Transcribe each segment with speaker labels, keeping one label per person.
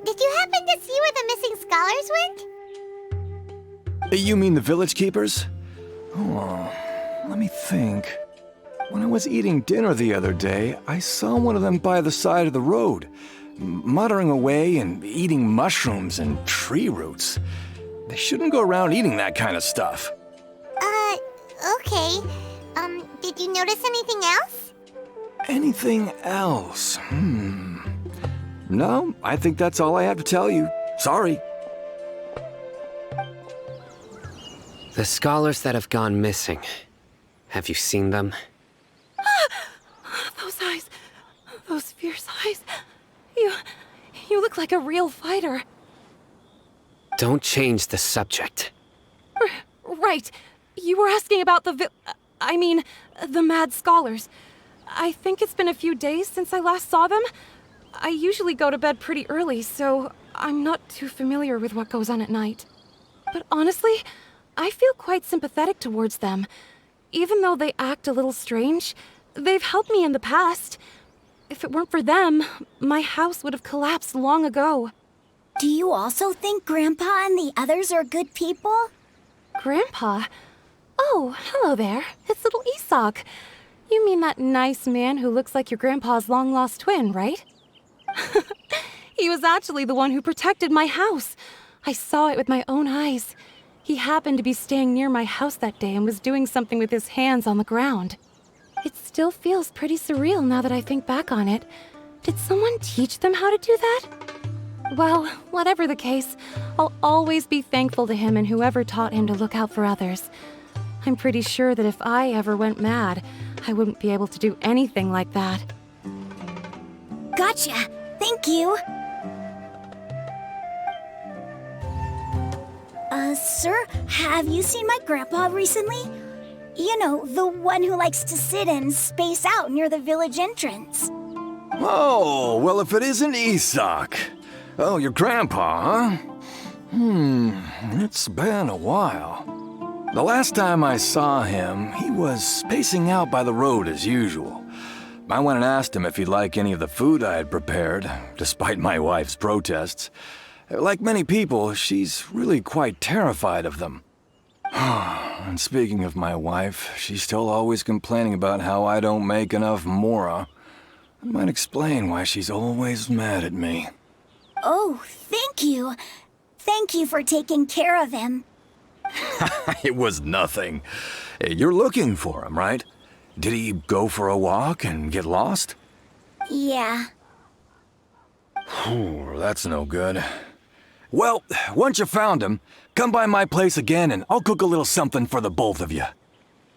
Speaker 1: Did you happen to see where the missing scholars went?
Speaker 2: You mean the village keepers? Oh, let me think. When I was eating dinner the other day, I saw one of them by the side of the road, muttering away and eating mushrooms and tree roots. They shouldn't go around eating that kind of stuff.
Speaker 1: Okay. Did you notice anything else?
Speaker 2: Anything else? No, I think that's all I have to tell you. Sorry.
Speaker 3: The scholars that have gone missing. Have you seen them?
Speaker 4: Those eyes. Those fierce eyes. You look like a real fighter.
Speaker 3: Don't change the subject.
Speaker 4: Right. You were asking about the mad scholars. I think it's been a few days since I last saw them. I usually go to bed pretty early, so I'm not too familiar with what goes on at night. But honestly, I feel quite sympathetic towards them. Even though they act a little strange, they've helped me in the past. If it weren't for them, my house would have collapsed long ago.
Speaker 1: Do you also think Grandpa and the others are good people?
Speaker 4: Grandpa? Oh, hello there. It's little Isak. You mean that nice man who looks like your grandpa's long-lost twin, right? He was actually the one who protected my house. I saw it with my own eyes. He happened to be staying near my house that day and was doing something with his hands on the ground. It still feels pretty surreal now that I think back on it. Did someone teach them how to do that? Well, whatever the case, I'll always be thankful to him and whoever taught him to look out for others. I'm pretty sure that if I ever went mad, I wouldn't be able to do anything like that.
Speaker 1: Gotcha. Thank you. Sir, have you seen my grandpa recently? You know, the one who likes to sit and space out near the village entrance.
Speaker 2: Oh, well, if it isn't Isak. Oh, your grandpa, huh? It's been a while. The last time I saw him, he was spacing out by the road as usual. I went and asked him if he'd like any of the food I had prepared, despite my wife's protests. Like many people, she's really quite terrified of them. And speaking of my wife, she's still always complaining about how I don't make enough mora. That might explain why she's always mad at me.
Speaker 1: Oh, thank you. Thank you for taking care of him.
Speaker 2: It was nothing. You're looking for him, right? Did he go for a walk and get lost?
Speaker 1: Yeah.
Speaker 2: That's no good. Well, once you found him, come by my place again and I'll cook a little something for the both of you.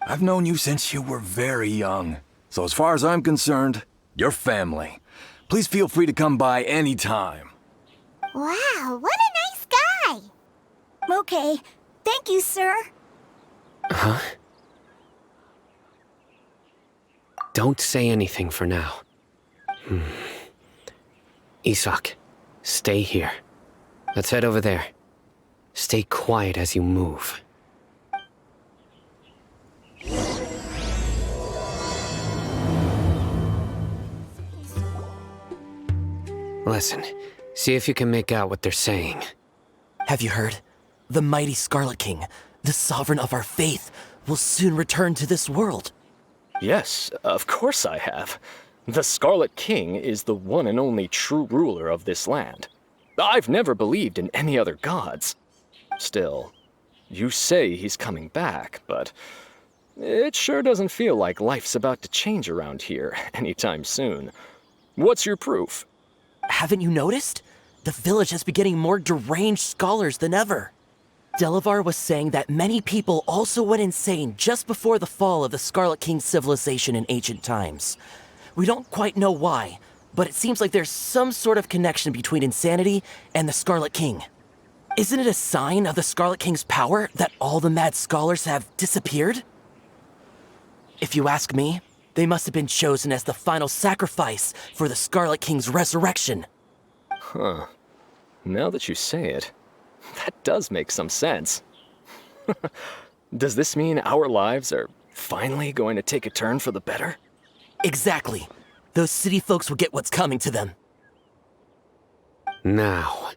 Speaker 2: I've known you since you were very young, so as far as I'm concerned, you're family. Please feel free to come by anytime.
Speaker 1: Wow, what a nice guy! Okay, thank you, sir.
Speaker 3: Huh? Don't say anything for now. Isak, stay here. Let's head over there. Stay quiet as you move. Listen, see if you can make out what they're saying.
Speaker 5: Have you heard? The mighty Scarlet King, the sovereign of our faith, will soon return to this world.
Speaker 6: Yes, of course I have. The Scarlet King is the one and only true ruler of this land. I've never believed in any other gods. Still, you say he's coming back, but it sure doesn't feel like life's about to change around here anytime soon. What's your proof?
Speaker 5: Haven't you noticed? The village has been getting more deranged scholars than ever. Delavar was saying that many people also went insane just before the fall of the Scarlet King's civilization in ancient times. We don't quite know why, but it seems like there's some sort of connection between insanity and the Scarlet King. Isn't it a sign of the Scarlet King's power that all the mad scholars have disappeared? If you ask me, they must have been chosen as the final sacrifice for the Scarlet King's resurrection.
Speaker 6: Huh. Now that you say it, that does make some sense. Does this mean our lives are finally going to take a turn for the better?
Speaker 5: Exactly. Those city folks will get what's coming to them.
Speaker 3: Now,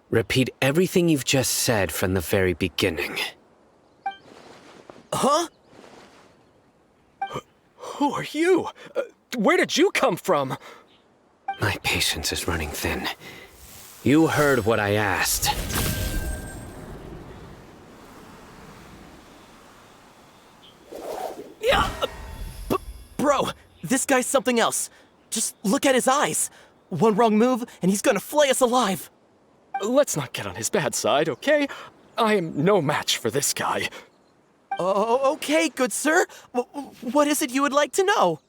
Speaker 3: repeat everything you've just said from the very beginning.
Speaker 5: Huh?
Speaker 6: Who are you? Where did you come from?
Speaker 3: My patience is running thin. You heard what I asked.
Speaker 5: Yeah! Bro, this guy's something else. Just look at his eyes. One wrong move, and he's gonna flay us alive.
Speaker 6: Let's not get on his bad side, okay? I am no match for this guy.
Speaker 5: Oh, okay, good sir. What is it you would like to know?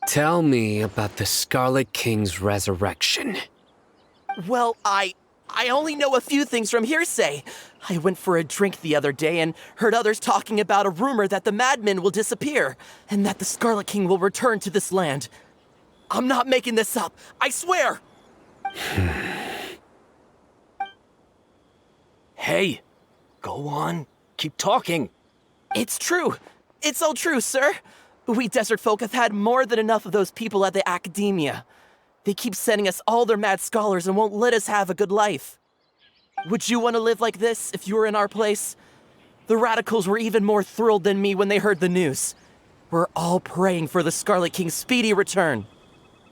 Speaker 3: Tell me about the Scarlet King's resurrection.
Speaker 5: Well, I only know a few things from hearsay. I went for a drink the other day and heard others talking about a rumor that the madmen will disappear, and that the Scarlet King will return to this land. I'm not making this up, I swear!
Speaker 6: Hey, go on. Keep talking.
Speaker 5: It's true. It's all true, sir. We desert folk have had more than enough of those people at the academia. They keep sending us all their mad scholars and won't let us have a good life. Would you want to live like this if you were in our place? The radicals were even more thrilled than me when they heard the news. We're all praying for the Scarlet King's speedy return.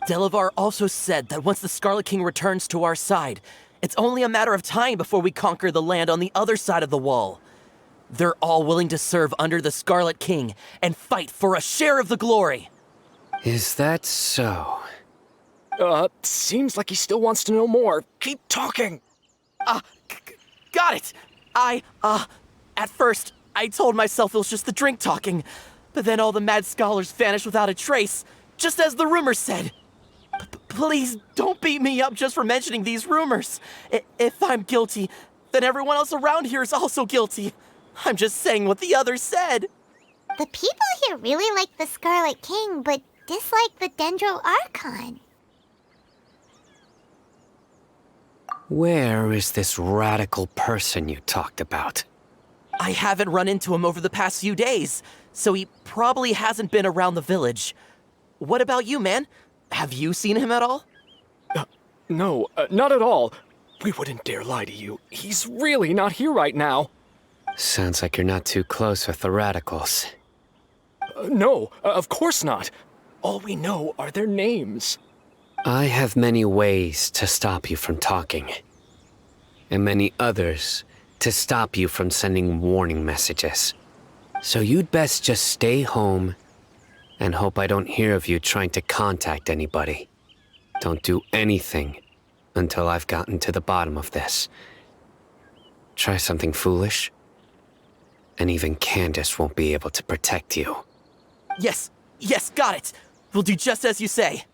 Speaker 5: Delavar also said that once the Scarlet King returns to our side, it's only a matter of time before we conquer the land on the other side of the wall. They're all willing to serve under the Scarlet King and fight for a share of the glory.
Speaker 3: Is that so?
Speaker 6: Seems like he still wants to know more. Keep talking.
Speaker 5: Got it. At first, I told myself it was just the drink talking, but then all the mad scholars vanished without a trace, just as the rumors said. Please don't beat me up just for mentioning these rumors. If I'm guilty, then everyone else around here is also guilty. I'm just saying what the others said.
Speaker 7: The people here really like the Scarlet King, but dislike the Dendro Archon.
Speaker 3: Where is this radical person you talked about?
Speaker 5: I haven't run into him over the past few days, so he probably hasn't been around the village. What about you, man? Have you seen him at all?
Speaker 6: No, not at all. We wouldn't dare lie to you. He's really not here right now.
Speaker 3: Sounds like you're not too close with the radicals.
Speaker 6: No, of course not. All we know are their names.
Speaker 3: I have many ways to stop you from talking, and many others to stop you from sending warning messages. So you'd best just stay home and hope I don't hear of you trying to contact anybody. Don't do anything until I've gotten to the bottom of this. Try something foolish, and even Candace won't be able to protect you.
Speaker 5: Yes, got it. We'll do just as you say.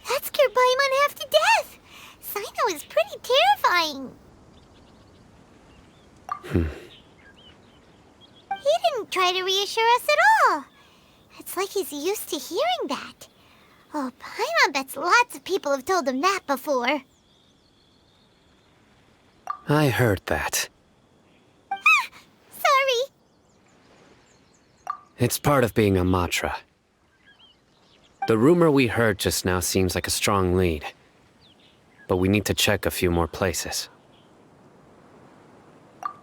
Speaker 7: That scared Paimon half to death. Sino is pretty terrifying. He didn't try to reassure us at all. It's like he's used to hearing that. Oh, Paimon bets lots of people have told him that before.
Speaker 3: I heard that.
Speaker 7: Sorry.
Speaker 3: It's part of being a Matra. The rumor we heard just now seems like a strong lead, but we need to check a few more places.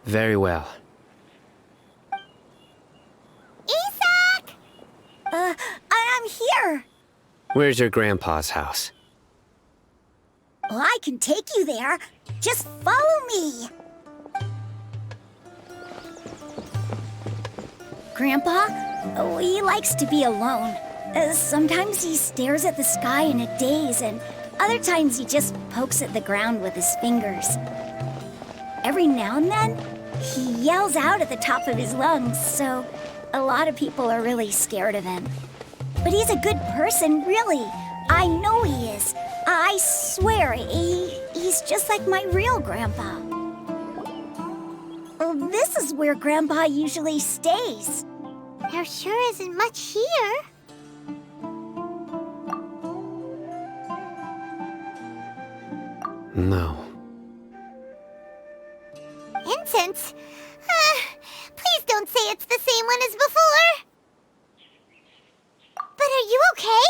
Speaker 3: Very well.
Speaker 7: Isak!
Speaker 1: I'm here.
Speaker 3: Where's your grandpa's house?
Speaker 1: Well, I can take you there. Just follow me. Grandpa, he likes to be alone. Sometimes he stares at the sky in a daze, and other times he just pokes at the ground with his fingers. Every now and then, he yells out at the top of his lungs, so a lot of people are really scared of him. But he's a good person, really. I know he is. I swear, he's just like my real grandpa. Well, this is where Grandpa usually stays.
Speaker 7: There sure isn't much here.
Speaker 3: No.
Speaker 7: Incense? Please don't say it's the same one as before. But are you okay?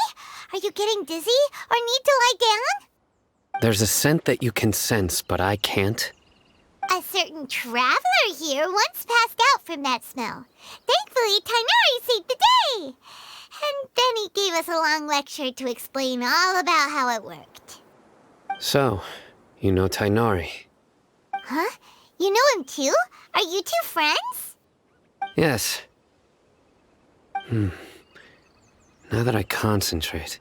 Speaker 7: Are you getting dizzy or need to lie down?
Speaker 3: There's a scent that you can sense, but I can't.
Speaker 7: A certain traveler here once passed out from that smell. Thankfully, Tighnari saved the day. And then he gave us a long lecture to explain all about how it worked.
Speaker 3: So, you know Tighnari?
Speaker 7: Huh? You know him too? Are you two friends?
Speaker 3: Yes. Now that I concentrate,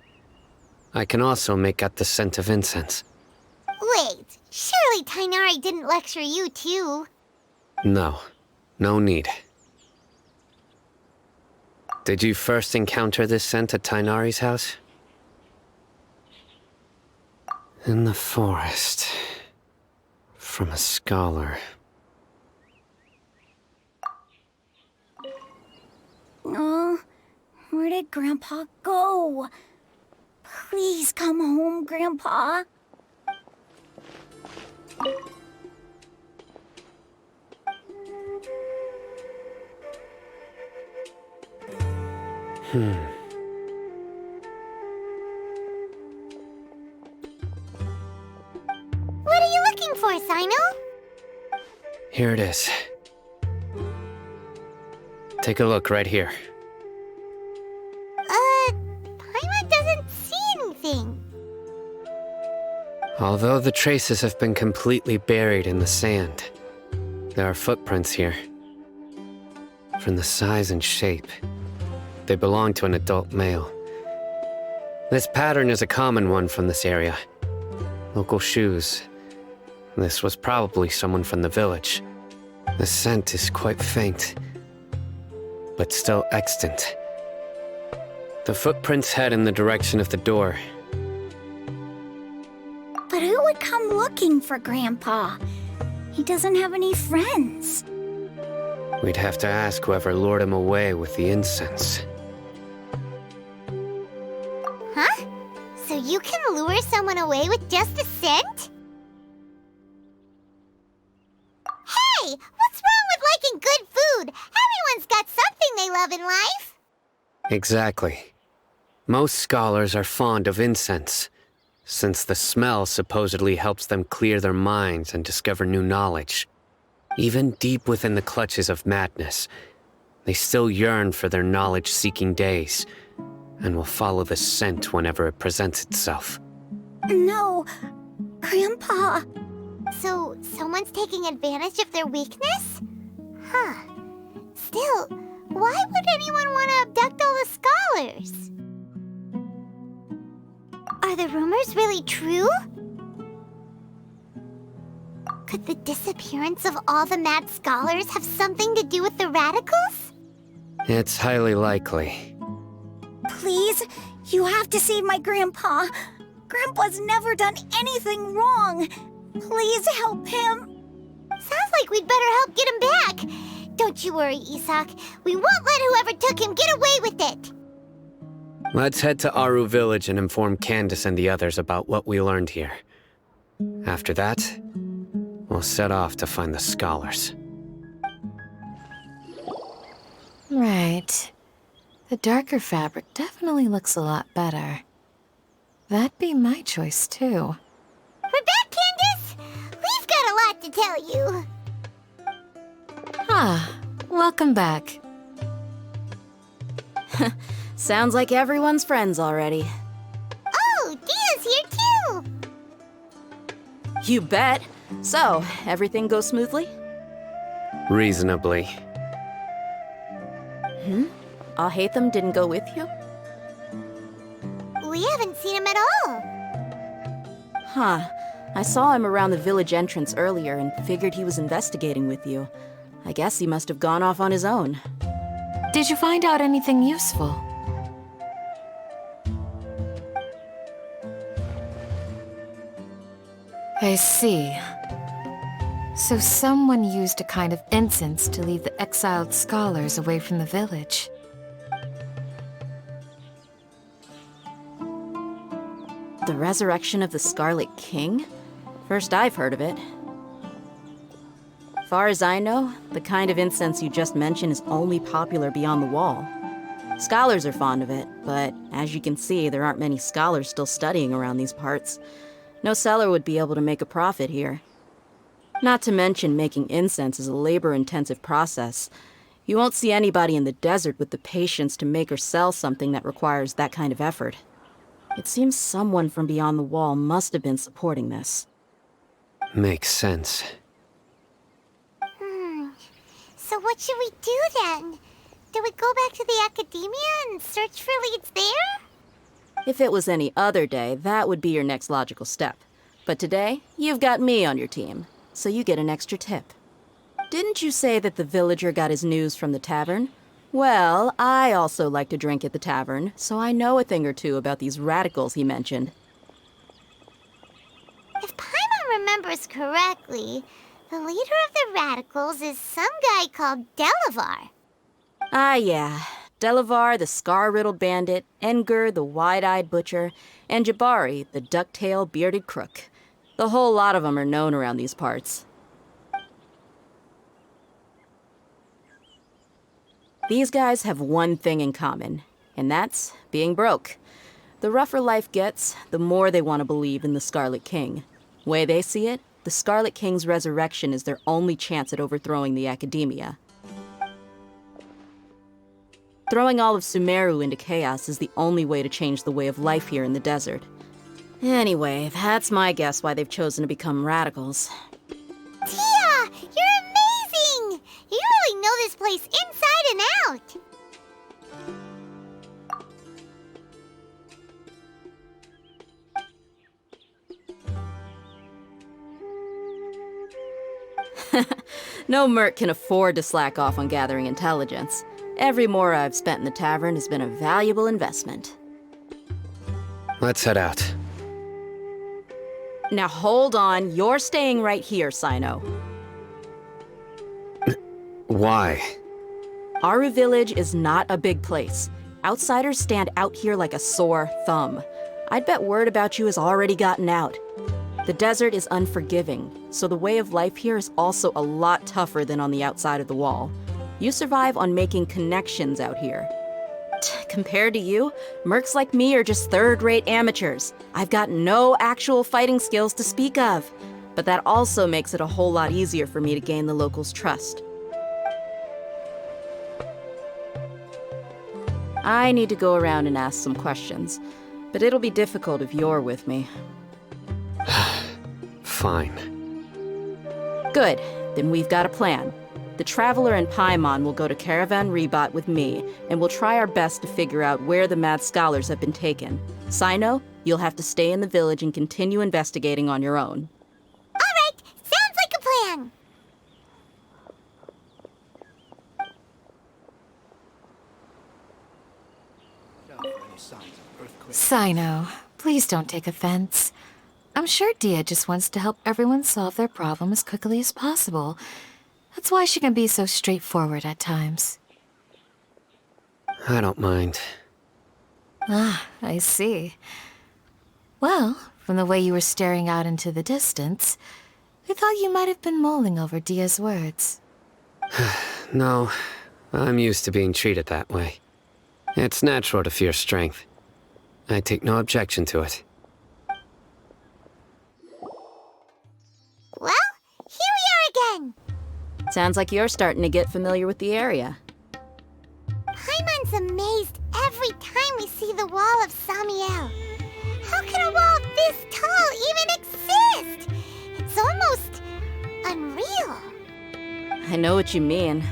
Speaker 3: I can also make out the scent of incense.
Speaker 7: Wait, surely Tighnari didn't lecture you too?
Speaker 3: No, no need. Did you first encounter this scent at Tighnari's house? In the forest. From a scholar.
Speaker 1: Oh, where did Grandpa go? Please come home, Grandpa.
Speaker 7: What are you looking for, Sino?
Speaker 3: Here it is. Take a look right here.
Speaker 7: Paimon doesn't see anything.
Speaker 3: Although the traces have been completely buried in the sand, there are footprints here. From the size and shape, they belong to an adult male. This pattern is a common one from this area. Local shoes. This was probably someone from the village. The scent is quite faint, but still extant. The footprints head in the direction of the door.
Speaker 1: But who would come looking for Grandpa? He doesn't have any friends.
Speaker 3: We'd have to ask whoever lured him away with the incense.
Speaker 7: Huh? So you can lure someone away with just a scent? Hey! What's wrong with liking good food? Everyone's got something they love in life.
Speaker 3: Exactly. Most scholars are fond of incense, since the smell supposedly helps them clear their minds and discover new knowledge. Even deep within the clutches of madness, they still yearn for their knowledge-seeking days, and will follow the scent whenever it presents itself.
Speaker 1: No, Grandpa.
Speaker 7: So, someone's taking advantage of their weakness? Huh. Still, why would anyone want to abduct all the scholars? Are the rumors really true? Could the disappearance of all the mad scholars have something to do with the radicals?
Speaker 3: It's highly likely.
Speaker 1: Please, you have to save my Grandpa. Grandpa's never done anything wrong. Please help him.
Speaker 7: Sounds like we'd better help get him back. Don't you worry, Isak. We won't let whoever took him get away with it.
Speaker 3: Let's head to Aru Village and inform Candace and the others about what we learned here. After that, we'll set off to find the scholars.
Speaker 4: Right. The darker fabric definitely looks a lot better. That'd be my choice, too.
Speaker 7: We're back, Candace! We've got a lot to tell you.
Speaker 4: Ah, welcome back.
Speaker 8: Sounds like everyone's friends already.
Speaker 7: Oh, Dia's here too!
Speaker 8: You bet. So, everything goes smoothly?
Speaker 3: Reasonably.
Speaker 8: Alhaitham didn't go with you?
Speaker 7: We haven't seen him at all.
Speaker 8: Huh. I saw him around the village entrance earlier and figured he was investigating with you. I guess he must have gone off on his own.
Speaker 4: Did you find out anything useful? I see. So someone used a kind of incense to lead the exiled scholars away from the village.
Speaker 8: The resurrection of the Scarlet King? First I've heard of it. Far as I know, the kind of incense you just mentioned is only popular beyond the wall. Scholars are fond of it, but as you can see, there aren't many scholars still studying around these parts. No seller would be able to make a profit here. Not to mention, making incense is a labor-intensive process. You won't see anybody in the desert with the patience to make or sell something that requires that kind of effort. It seems someone from beyond the wall must have been supporting this.
Speaker 3: Makes sense.
Speaker 7: So what should we do then? Do we go back to the academia and search for leads there?
Speaker 8: If it was any other day, that would be your next logical step. But today, you've got me on your team, so you get an extra tip. Didn't you say that the villager got his news from the tavern? Well, I also like to drink at the tavern, so I know a thing or two about these radicals he mentioned.
Speaker 7: If Paimon remembers correctly, the leader of the radicals is some guy called Delavar.
Speaker 8: Ah, yeah. Delavar, the scar-riddled bandit, Engur, the wide-eyed butcher, and Jabari, the duck-tailed bearded crook. The whole lot of them are known around these parts. These guys have one thing in common, and that's being broke. The rougher life gets, the more they want to believe in the Scarlet King. Way they see it, the Scarlet King's resurrection is their only chance at overthrowing the academia. Throwing all of Sumeru into chaos is the only way to change the way of life here in the desert. Anyway, that's my guess why they've chosen to become radicals.
Speaker 7: Tia! You're amazing! You really know this place inside and out!
Speaker 8: No merc can afford to slack off on gathering intelligence. Every mora I've spent in the tavern has been a valuable investment.
Speaker 3: Let's head out.
Speaker 8: Now hold on, you're staying right here, Sino.
Speaker 3: Why?
Speaker 8: Aru Village is not a big place. Outsiders stand out here like a sore thumb. I'd bet word about you has already gotten out. The desert is unforgiving, so the way of life here is also a lot tougher than on the outside of the wall. You survive on making connections out here. Compared to you, mercs like me are just third-rate amateurs. I've got no actual fighting skills to speak of. But that also makes it a whole lot easier for me to gain the locals' trust. I need to go around and ask some questions, but it'll be difficult if you're with me.
Speaker 3: Fine.
Speaker 8: Good, then we've got a plan. The Traveler and Paimon will go to Caravan Rebot with me, and we'll try our best to figure out where the mad scholars have been taken. Sino, you'll have to stay in the village and continue investigating on your own.
Speaker 7: Alright, sounds like a plan!
Speaker 4: Sino, please don't take offense. I'm sure Dia just wants to help everyone solve their problem as quickly as possible. That's why she can be so straightforward at times.
Speaker 3: I don't mind.
Speaker 4: Ah, I see. Well, from the way you were staring out into the distance, I thought you might have been mulling over Dia's words.
Speaker 3: No, I'm used to being treated that way. It's natural to fear strength. I take no objection to it.
Speaker 7: Well, here we are again!
Speaker 8: Sounds like you're starting to get familiar with the area.
Speaker 7: Paimon's amazed every time we see the wall of Samiel. How can a wall this tall even exist? It's almost unreal.
Speaker 8: I know what you mean.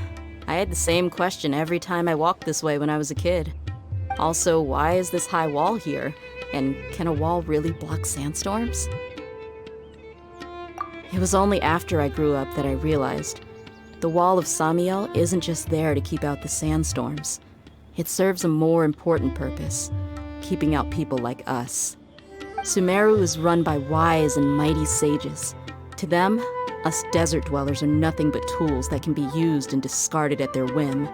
Speaker 8: I had the same question every time I walked this way when I was a kid. Also, why is this high wall here? And can a wall really block sandstorms? It was only after I grew up that I realized the wall of Samiel isn't just there to keep out the sandstorms. It serves a more important purpose, keeping out people like us. Sumeru is run by wise and mighty sages. To them, us desert dwellers are nothing but tools that can be used and discarded at their whim.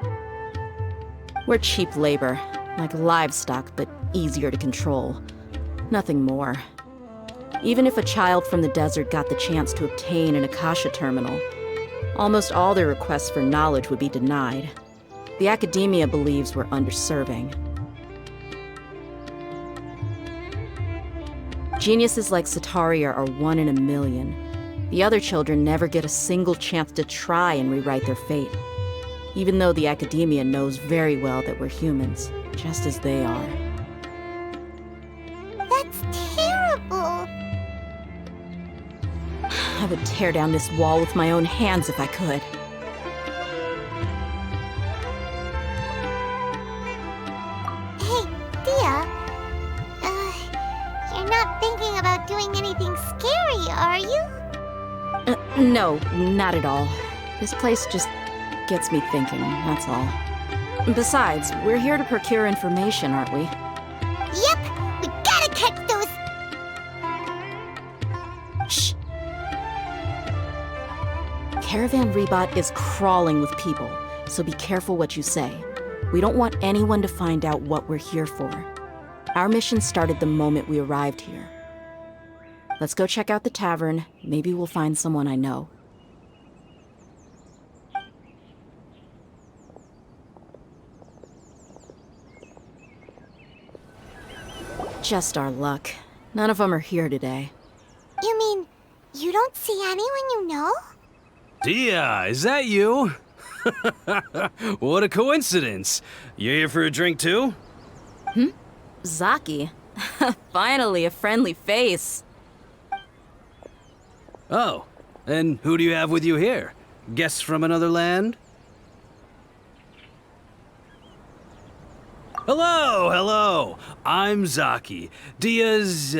Speaker 8: We're cheap labor, like livestock, but easier to control. Nothing more. Even if a child from the desert got the chance to obtain an Akasha terminal, almost all their requests for knowledge would be denied. The academia believes we're underserving. Geniuses like Sataria are one in a million. The other children never get a single chance to try and rewrite their fate. Even though the academia knows very well that we're humans, just as they are.
Speaker 7: That's terrible.
Speaker 8: I would tear down this wall with my own hands if I could.
Speaker 7: Hey, Dia. You're not thinking about doing anything scary, are you?
Speaker 8: No, not at all. This place just gets me thinking, that's all. Besides, we're here to procure information, aren't we?
Speaker 7: Yep, we gotta catch those.
Speaker 8: Shh. Caravan Rebot is crawling with people, so be careful what you say. We don't want anyone to find out what we're here for. Our mission started the moment we arrived here. Let's go check out the tavern. Maybe we'll find someone I know. Just our luck. None of them are here today.
Speaker 7: You mean, you don't see anyone you know?
Speaker 9: Dia, is that you? What a coincidence. You here for a drink too?
Speaker 8: Zaki. Finally, a friendly face.
Speaker 9: Oh, and who do you have with you here? Guests from another land? Hello, hello. I'm Zaki. Dia's,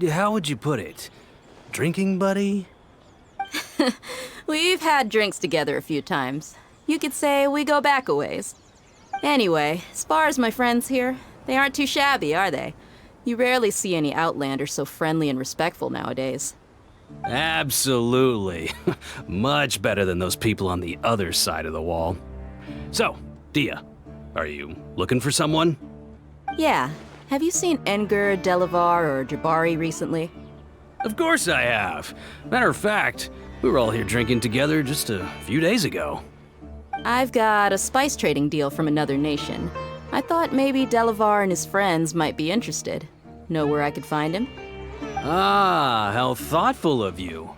Speaker 9: how would you put it? Drinking buddy?
Speaker 8: We've had drinks together a few times. You could say we go back a ways. Anyway, as far as my friends here, they aren't too shabby, are they? You rarely see any Outlanders so friendly and respectful nowadays.
Speaker 9: Absolutely. Much better than those people on the other side of the wall. So, Dia, are you looking for someone?
Speaker 8: Yeah. Have you seen Enger, Delavar, or Jabari recently?
Speaker 9: Of course I have. Matter of fact, we were all here drinking together just a few days ago.
Speaker 8: I've got a spice trading deal from another nation. I thought maybe Delavar and his friends might be interested. Know where I could find him?
Speaker 9: Ah, how thoughtful of you.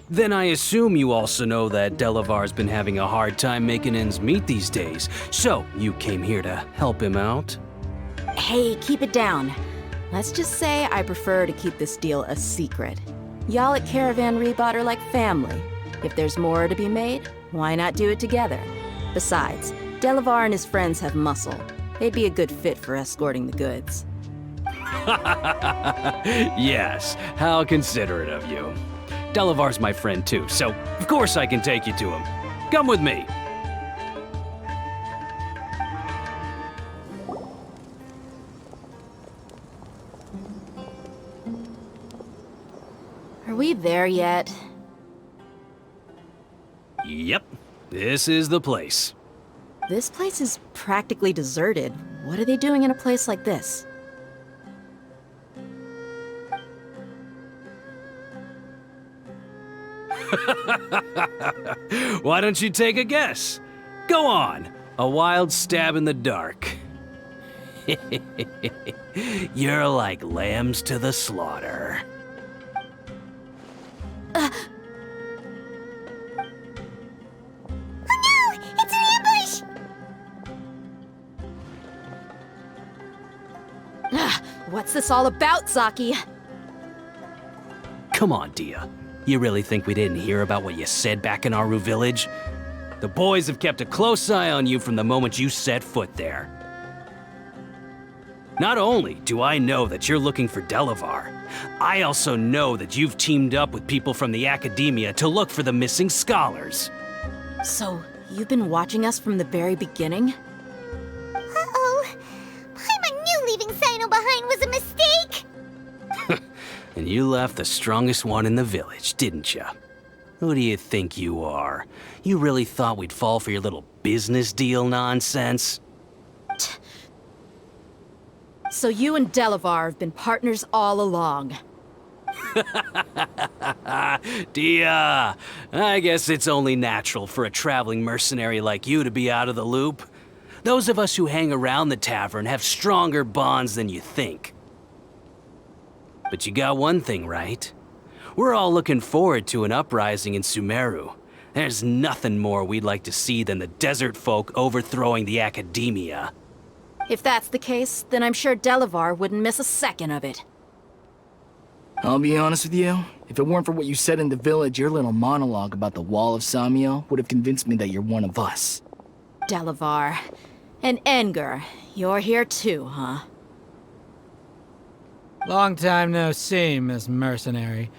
Speaker 9: Then I assume you also know that Delavar's been having a hard time making ends meet these days, so you came here to help him out?
Speaker 8: Hey, keep it down. Let's just say I prefer to keep this deal a secret. Y'all at Caravan Rebot are like family. If there's more to be made, why not do it together? Besides, Delavar and his friends have muscle. They'd be a good fit for escorting the goods.
Speaker 9: Yes, how considerate of you. Delavar's my friend too, so of course I can take you to him. Come with me.
Speaker 8: Are we there yet?
Speaker 9: Yep, this is the place.
Speaker 8: This place is practically deserted. What are they doing in a place like this?
Speaker 9: Why don't you take a guess? Go on, a wild stab in the dark. You're like lambs to the slaughter.
Speaker 7: Oh no! It's an ambush!
Speaker 8: What's this all about, Zaki?
Speaker 9: Come on, Dia. You really think we didn't hear about what you said back in Aru village? The boys have kept a close eye on you from the moment you set foot there. Not only do I know that you're looking for Delavar, I also know that you've teamed up with people from the academia to look for the missing scholars.
Speaker 8: So, you've been watching us from the very beginning?
Speaker 7: Uh-oh. I knew leaving Sino behind was a mistake!
Speaker 9: And you left the strongest one in the village, didn't you? Who do you think you are? You really thought we'd fall for your little business deal nonsense?
Speaker 8: So you and Delavar have been partners all along.
Speaker 9: Dia, I guess it's only natural for a traveling mercenary like you to be out of the loop. Those of us who hang around the tavern have stronger bonds than you think. But you got one thing right. We're all looking forward to an uprising in Sumeru. There's nothing more we'd like to see than the desert folk overthrowing the academia.
Speaker 8: If that's the case, then I'm sure Delavar wouldn't miss a second of it.
Speaker 10: I'll be honest with you, if it weren't for what you said in the village, your little monologue about the Wall of Samiel would have convinced me that you're one of us.
Speaker 8: Delavar. And Enger, you're here too, huh?
Speaker 11: Long time no see, Miss Mercenary.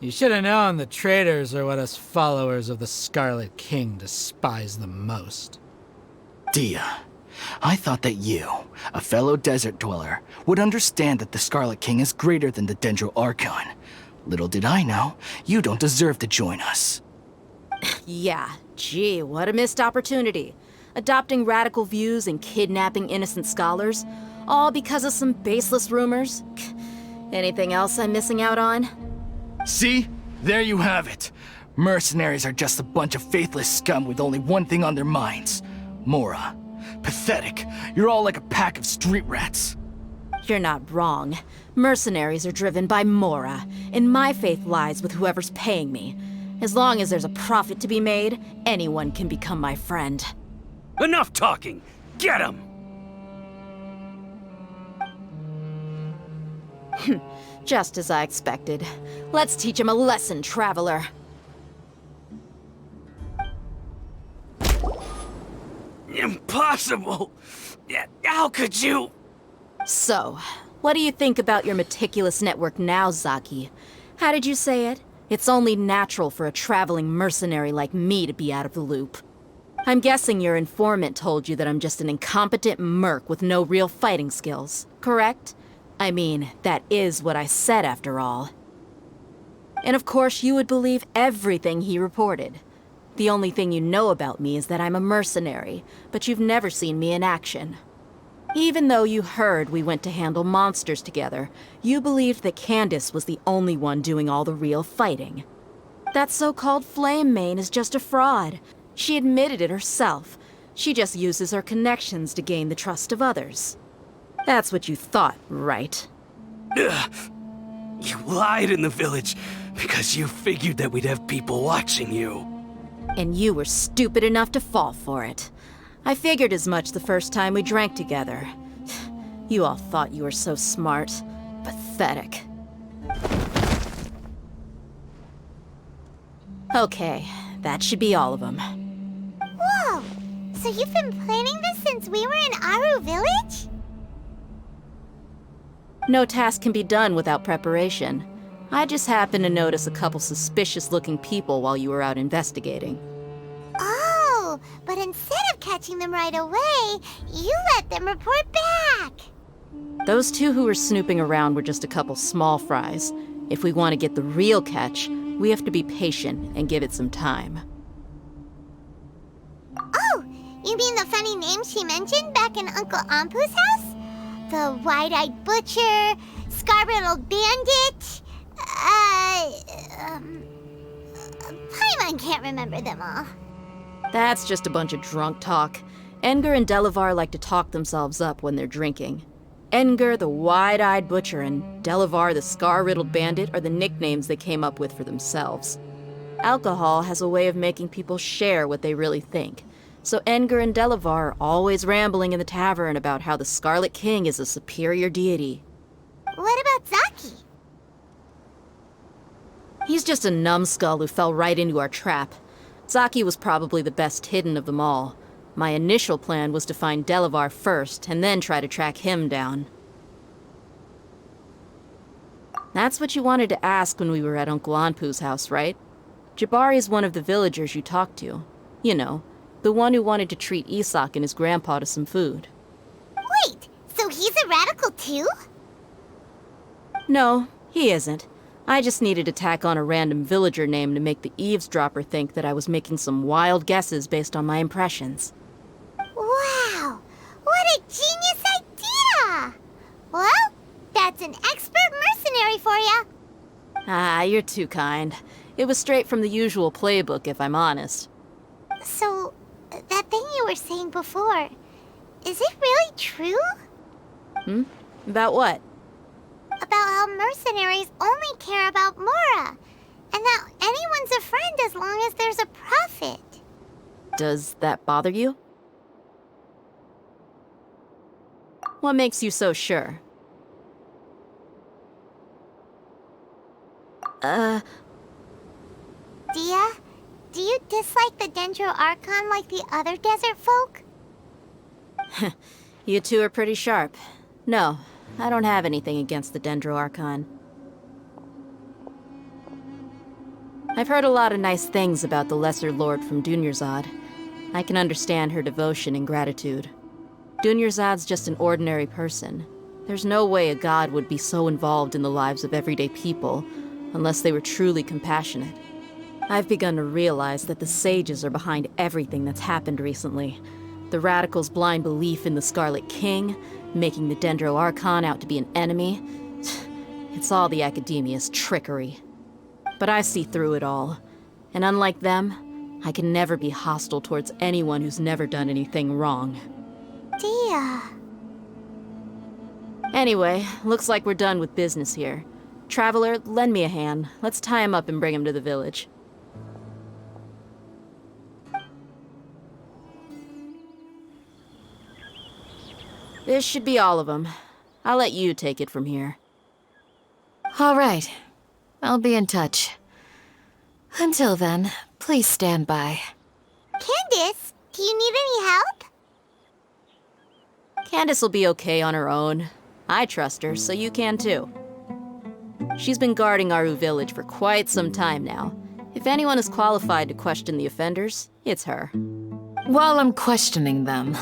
Speaker 11: You should have known the traitors are what us followers of the Scarlet King despise the most.
Speaker 10: Dia, I thought that you, a fellow desert dweller, would understand that the Scarlet King is greater than the Dendro Archon. Little did I know, you don't deserve to join us.
Speaker 8: Yeah, gee, what a missed opportunity. Adopting radical views and kidnapping innocent scholars, all because of some baseless rumors. Anything else I'm missing out on?
Speaker 10: See? There you have it. Mercenaries are just a bunch of faithless scum with only one thing on their minds. Mora. Pathetic. You're all like a pack of street rats.
Speaker 8: You're not wrong. Mercenaries are driven by Mora, and my faith lies with whoever's paying me. As long as there's a profit to be made, anyone can become my friend.
Speaker 9: Enough talking! Get him!
Speaker 8: Just as I expected. Let's teach him a lesson, Traveler.
Speaker 9: Impossible! How could you?
Speaker 8: So, what do you think about your meticulous network now, Zaki? How did you say it? It's only natural for a traveling mercenary like me to be out of the loop. I'm guessing your informant told you that I'm just an incompetent merc with no real fighting skills, correct? I mean, that is what I said after all. And of course you would believe everything he reported. The only thing you know about me is that I'm a mercenary, but you've never seen me in action. Even though you heard we went to handle monsters together, you believed that Candace was the only one doing all the real fighting. That so-called Flame Mane is just a fraud. She admitted it herself. She just uses her connections to gain the trust of others. That's what you thought, right?
Speaker 9: Ugh. You lied in the village because you figured that we'd have people watching you.
Speaker 8: And you were stupid enough to fall for it. I figured as much the first time we drank together. You all thought you were so smart. Pathetic. Okay, that should be all of them.
Speaker 7: Whoa! So you've been planning this since we were in Aru Village?
Speaker 8: No task can be done without preparation. I just happened to notice a couple suspicious-looking people while you were out investigating.
Speaker 7: Oh, but instead of catching them right away, you let them report back.
Speaker 8: Those two who were snooping around were just a couple small fries. If we want to get the real catch, we have to be patient and give it some time.
Speaker 7: Oh, you mean the funny name she mentioned back in Uncle Ampu's house? The wide-eyed butcher, scar-riddled bandit, Paimon can't remember them all.
Speaker 8: That's just a bunch of drunk talk. Enger and Delavar like to talk themselves up when they're drinking. Enger, the wide-eyed butcher, and Delavar, the scar-riddled bandit, are the nicknames they came up with for themselves. Alcohol has a way of making people share what they really think. So Enger and Delavar are always rambling in the tavern about how the Scarlet King is a superior deity.
Speaker 7: What about Zaki?
Speaker 8: He's just a numbskull who fell right into our trap. Zaki was probably the best hidden of them all. My initial plan was to find Delavar first, and then try to track him down. That's what you wanted to ask when we were at Uncle Anpu's house, right? Jabari is one of the villagers you talked to. You know, the one who wanted to treat Isak and his grandpa to some food.
Speaker 7: Wait, so he's a radical too?
Speaker 8: No, he isn't. I just needed to tack on a random villager name to make the eavesdropper think that I was making some wild guesses based on my impressions.
Speaker 7: Wow, what a genius idea! Well, that's an expert mercenary for you.
Speaker 8: Ah, you're too kind. It was straight from the usual playbook, if I'm honest.
Speaker 7: So, that thing you were saying before, is it really true?
Speaker 8: About what?
Speaker 7: About how mercenaries only care about Mora, and that anyone's a friend as long as there's a profit.
Speaker 8: Does that bother you? What makes you so sure?
Speaker 7: Dia, do you dislike the Dendro Archon like the other desert folk?
Speaker 8: You two are pretty sharp. No, I don't have anything against the Dendro Archon. I've heard a lot of nice things about the Lesser Lord from Dunyarzad. I can understand her devotion and gratitude. Dunyarzad's just an ordinary person. There's no way a god would be so involved in the lives of everyday people, unless they were truly compassionate. I've begun to realize that the sages are behind everything that's happened recently. The radicals' blind belief in the Scarlet King, making the Dendro Archon out to be an enemy. It's all the Academia's trickery. But I see through it all. And unlike them, I can never be hostile towards anyone who's never done anything wrong.
Speaker 7: Dia.
Speaker 8: Anyway, looks like we're done with business here. Traveler, lend me a hand. Let's tie him up and bring him to the village. This should be all of them. I'll let you take it from here.
Speaker 12: All right. I'll be in touch. Until then, please stand by.
Speaker 7: Candace, do you need any help?
Speaker 8: Candace will be okay on her own. I trust her, so you can too. She's been guarding Aru village for quite some time now. If anyone is qualified to question the offenders, it's her.
Speaker 12: While I'm questioning them,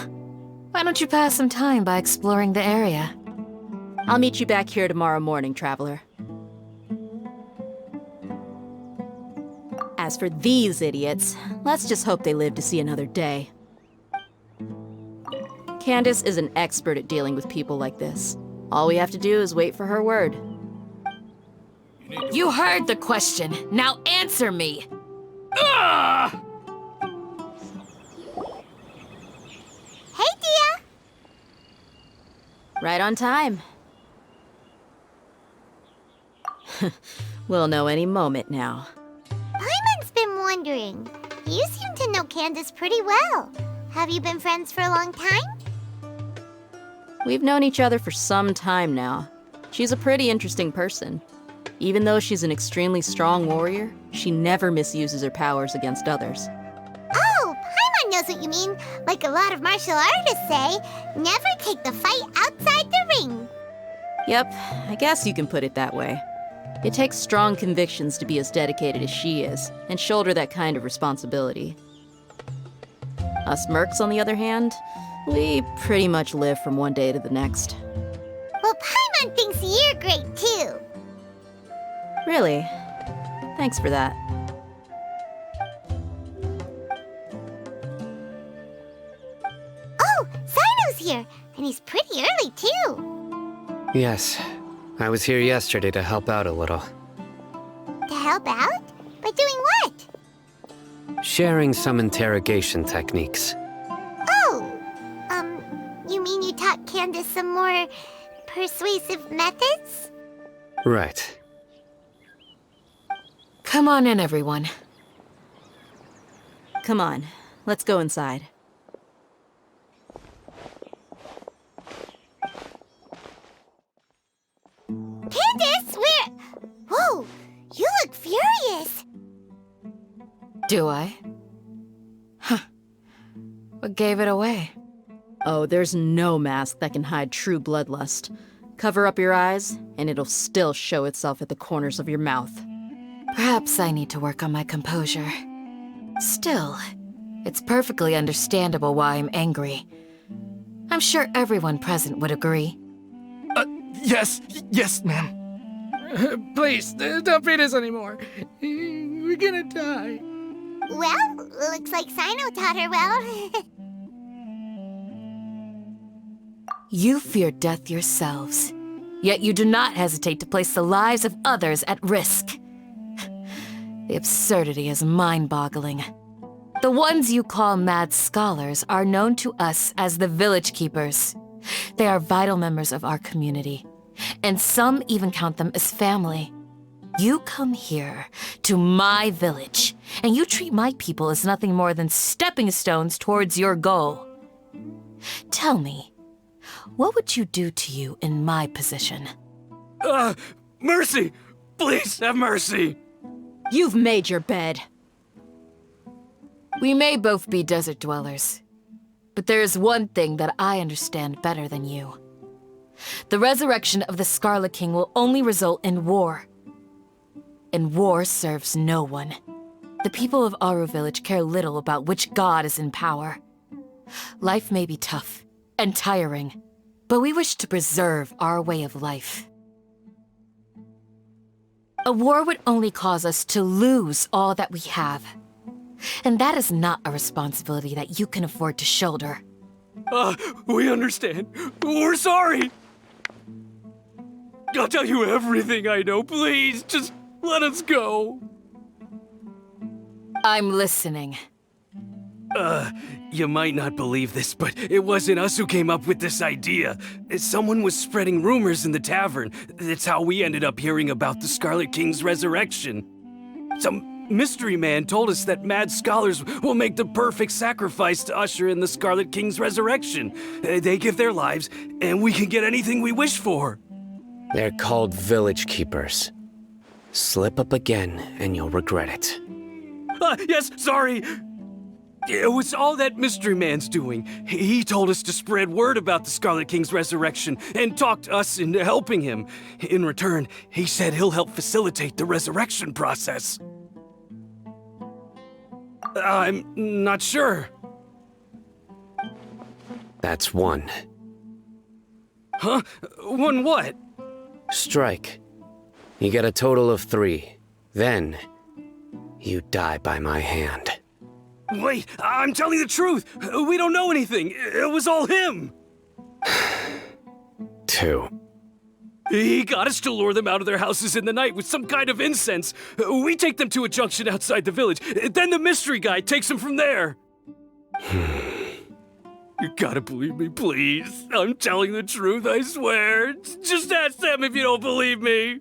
Speaker 12: why don't you pass some time by exploring the area?
Speaker 8: I'll meet you back here tomorrow morning, Traveler. As for these idiots, let's just hope they live to see another day. Candace is an expert at dealing with people like this. All we have to do is wait for her word.
Speaker 12: You heard the question. Now answer me.
Speaker 7: Hey, Dia.
Speaker 8: Right on time. We'll know any moment now.
Speaker 7: Paimon's been wondering. You seem to know Candace pretty well. Have you been friends for a long time?
Speaker 8: We've known each other for some time now. She's a pretty interesting person. Even though she's an extremely strong warrior, she never misuses her powers against others.
Speaker 7: Oh, Paimon knows what you mean. Like a lot of martial artists say, never take the fight outside the ring.
Speaker 8: Yep, I guess you can put it that way. It takes strong convictions to be as dedicated as she is, and shoulder that kind of responsibility. Us mercs, on the other hand, we pretty much live from one day to the next.
Speaker 7: Well, Paimon thinks you're great too.
Speaker 8: Really? Thanks for that.
Speaker 7: Oh, Sino's here, and he's pretty early too.
Speaker 3: Yes, I was here yesterday to help out a little.
Speaker 7: To help out? By doing what?
Speaker 3: Sharing some interrogation techniques.
Speaker 7: Oh, you mean you taught Candace some more persuasive methods?
Speaker 3: Right.
Speaker 12: Come on in, everyone.
Speaker 8: Come on, let's go inside.
Speaker 7: Candace, where? Whoa, you look furious.
Speaker 12: Do I? Huh. What gave it away?
Speaker 8: Oh, there's no mask that can hide true bloodlust. Cover up your eyes, and it'll still show itself at the corners of your mouth.
Speaker 12: Perhaps I need to work on my composure. Still, it's perfectly understandable why I'm angry. I'm sure everyone present would agree.
Speaker 10: Yes, ma'am.
Speaker 11: Please, don't beat us anymore. We're gonna die.
Speaker 7: Well, looks like Sino taught her well.
Speaker 12: You fear death yourselves, yet you do not hesitate to place the lives of others at risk. The absurdity is mind-boggling. The ones you call mad scholars are known to us as the Village Keepers. They are vital members of our community, and some even count them as family. You come here, to my village, and you treat my people as nothing more than stepping stones towards your goal. Tell me, what would you do to you in my position?
Speaker 9: Mercy! Please have mercy!
Speaker 8: You've made your bed.
Speaker 12: We may both be desert dwellers, but there is one thing that I understand better than you. The resurrection of the Scarlet King will only result in war. And war serves no one. The people of Aru Village care little about which god is in power. Life may be tough and tiring, but we wish to preserve our way of life. A war would only cause us to lose all that we have. And that is not a responsibility that you can afford to shoulder.
Speaker 9: We understand. We're sorry! I'll tell you everything I know, please. Just let us go.
Speaker 12: I'm listening.
Speaker 9: You might not believe this, but it wasn't us who came up with this idea. Someone was spreading rumors in the tavern. That's how we ended up hearing about the Scarlet King's resurrection. Some mystery man told us that mad scholars will make the perfect sacrifice to usher in the Scarlet King's resurrection. They give their lives, and we can get anything we wish for.
Speaker 3: They're called Village Keepers. Slip up again, and you'll regret it.
Speaker 9: Yes, sorry. It was all that mystery man's doing. He told us to spread word about the Scarlet King's resurrection and talked us into helping him. In return, he said he'll help facilitate the resurrection process. I'm not sure.
Speaker 3: That's one.
Speaker 9: Huh? One what?
Speaker 3: Strike. You get a total of 3. Then, you die by my hand.
Speaker 9: Wait, I'm telling the truth. We don't know anything. It was all him.
Speaker 3: 2.
Speaker 9: He got us to lure them out of their houses in the night with some kind of incense. We take them to a junction outside the village. Then the mystery guy takes them from there. You gotta believe me, please. I'm telling the truth, I swear. Just ask them if you don't believe me.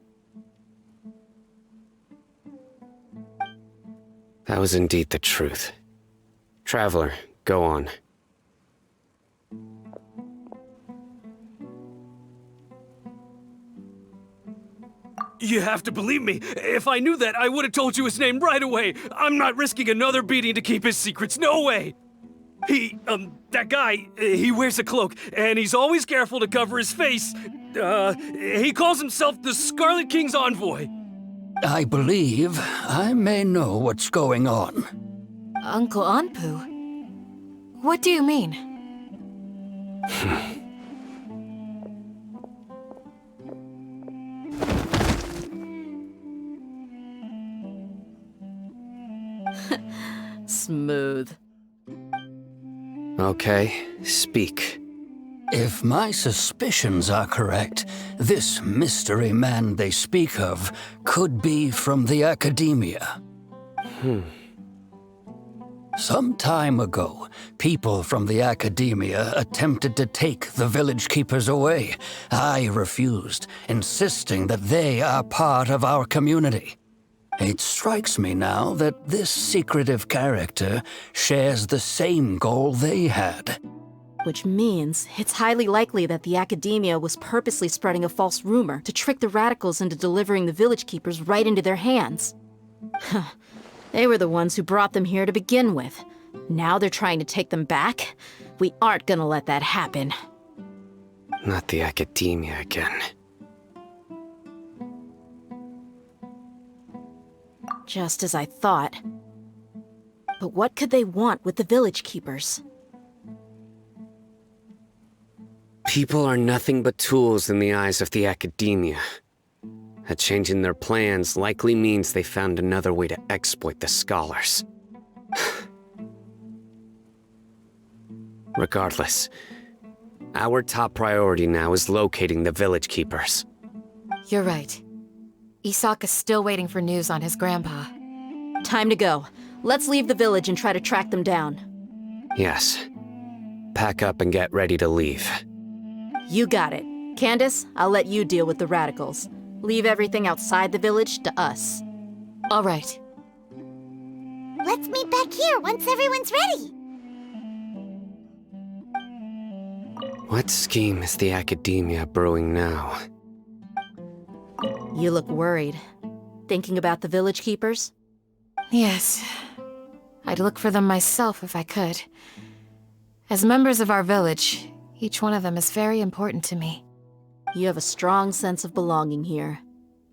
Speaker 3: That was indeed the truth. Traveler, go on.
Speaker 9: You have to believe me. If I knew that, I would have told you his name right away. I'm not risking another beating to keep his secrets. No way. That guy, he wears a cloak, and he's always careful to cover his face. He calls himself the Scarlet King's envoy.
Speaker 13: I believe I may know what's going on.
Speaker 12: Uncle Anpu? What do you mean?
Speaker 8: Smooth.
Speaker 3: Okay, speak.
Speaker 13: If my suspicions are correct, this mystery man they speak of could be from the academia. Some time ago, people from the academia attempted to take the village keepers away. I refused, insisting that they are part of our community. It strikes me now that this secretive character shares the same goal they had.
Speaker 8: Which means it's highly likely that the academia was purposely spreading a false rumor to trick the radicals into delivering the village keepers right into their hands. They were the ones who brought them here to begin with. Now they're trying to take them back? We aren't gonna let that happen.
Speaker 3: Not the academia again.
Speaker 8: Just as I thought. But what could they want with the village keepers?
Speaker 3: People are nothing but tools in the eyes of the academia. A change in their plans likely means they found another way to exploit the scholars. Regardless, our top priority now is locating the village keepers.
Speaker 12: You're right. Isak is still waiting for news on his grandpa.
Speaker 8: Time to go. Let's leave the village and try to track them down.
Speaker 3: Yes. Pack up and get ready to leave.
Speaker 8: You got it. Candace, I'll let you deal with the radicals. Leave everything outside the village to us.
Speaker 12: All right.
Speaker 7: Let's meet back here once everyone's ready.
Speaker 3: What scheme is the Academia brewing now?
Speaker 8: You look worried. Thinking about the village keepers?
Speaker 12: Yes. I'd look for them myself if I could. As members of our village, each one of them is very important to me.
Speaker 8: You have a strong sense of belonging here.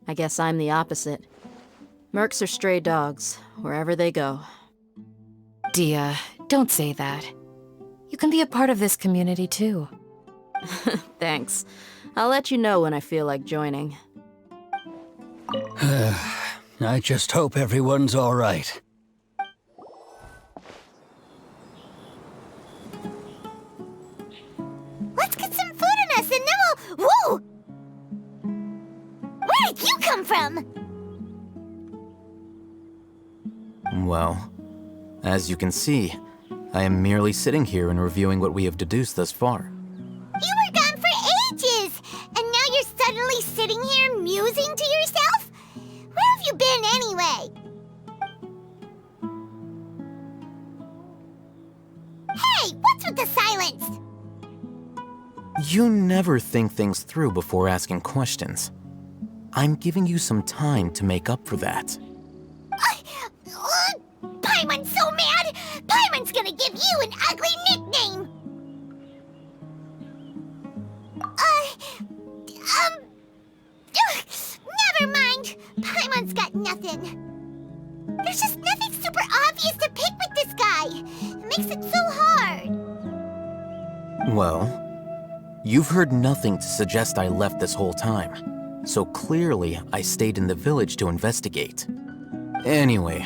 Speaker 8: I guess I'm the opposite. Mercs are stray dogs, wherever they go.
Speaker 12: Dia, don't say that. You can be a part of this community too.
Speaker 8: Thanks. I'll let you know when I feel like joining.
Speaker 13: I just hope everyone's all right.
Speaker 7: Let's get some food in us and then we'll... Whoa! Where did you come from?
Speaker 14: Well, as you can see, I am merely sitting here and reviewing what we have deduced thus far.
Speaker 7: You were gone for ages, and now you're suddenly sitting here musing to yourself? Where have you been anyway? Hey, what's with the silence?
Speaker 14: You never think things through before asking questions. I'm giving you some time to make up for that.
Speaker 7: Paimon's so mad! Paimon's gonna give you an ugly nickname! Never mind. Paimon's got nothing. There's just nothing super obvious to pick with this guy. It makes it so hard.
Speaker 14: Well, you've heard nothing to suggest I left this whole time. So clearly, I stayed in the village to investigate. Anyway,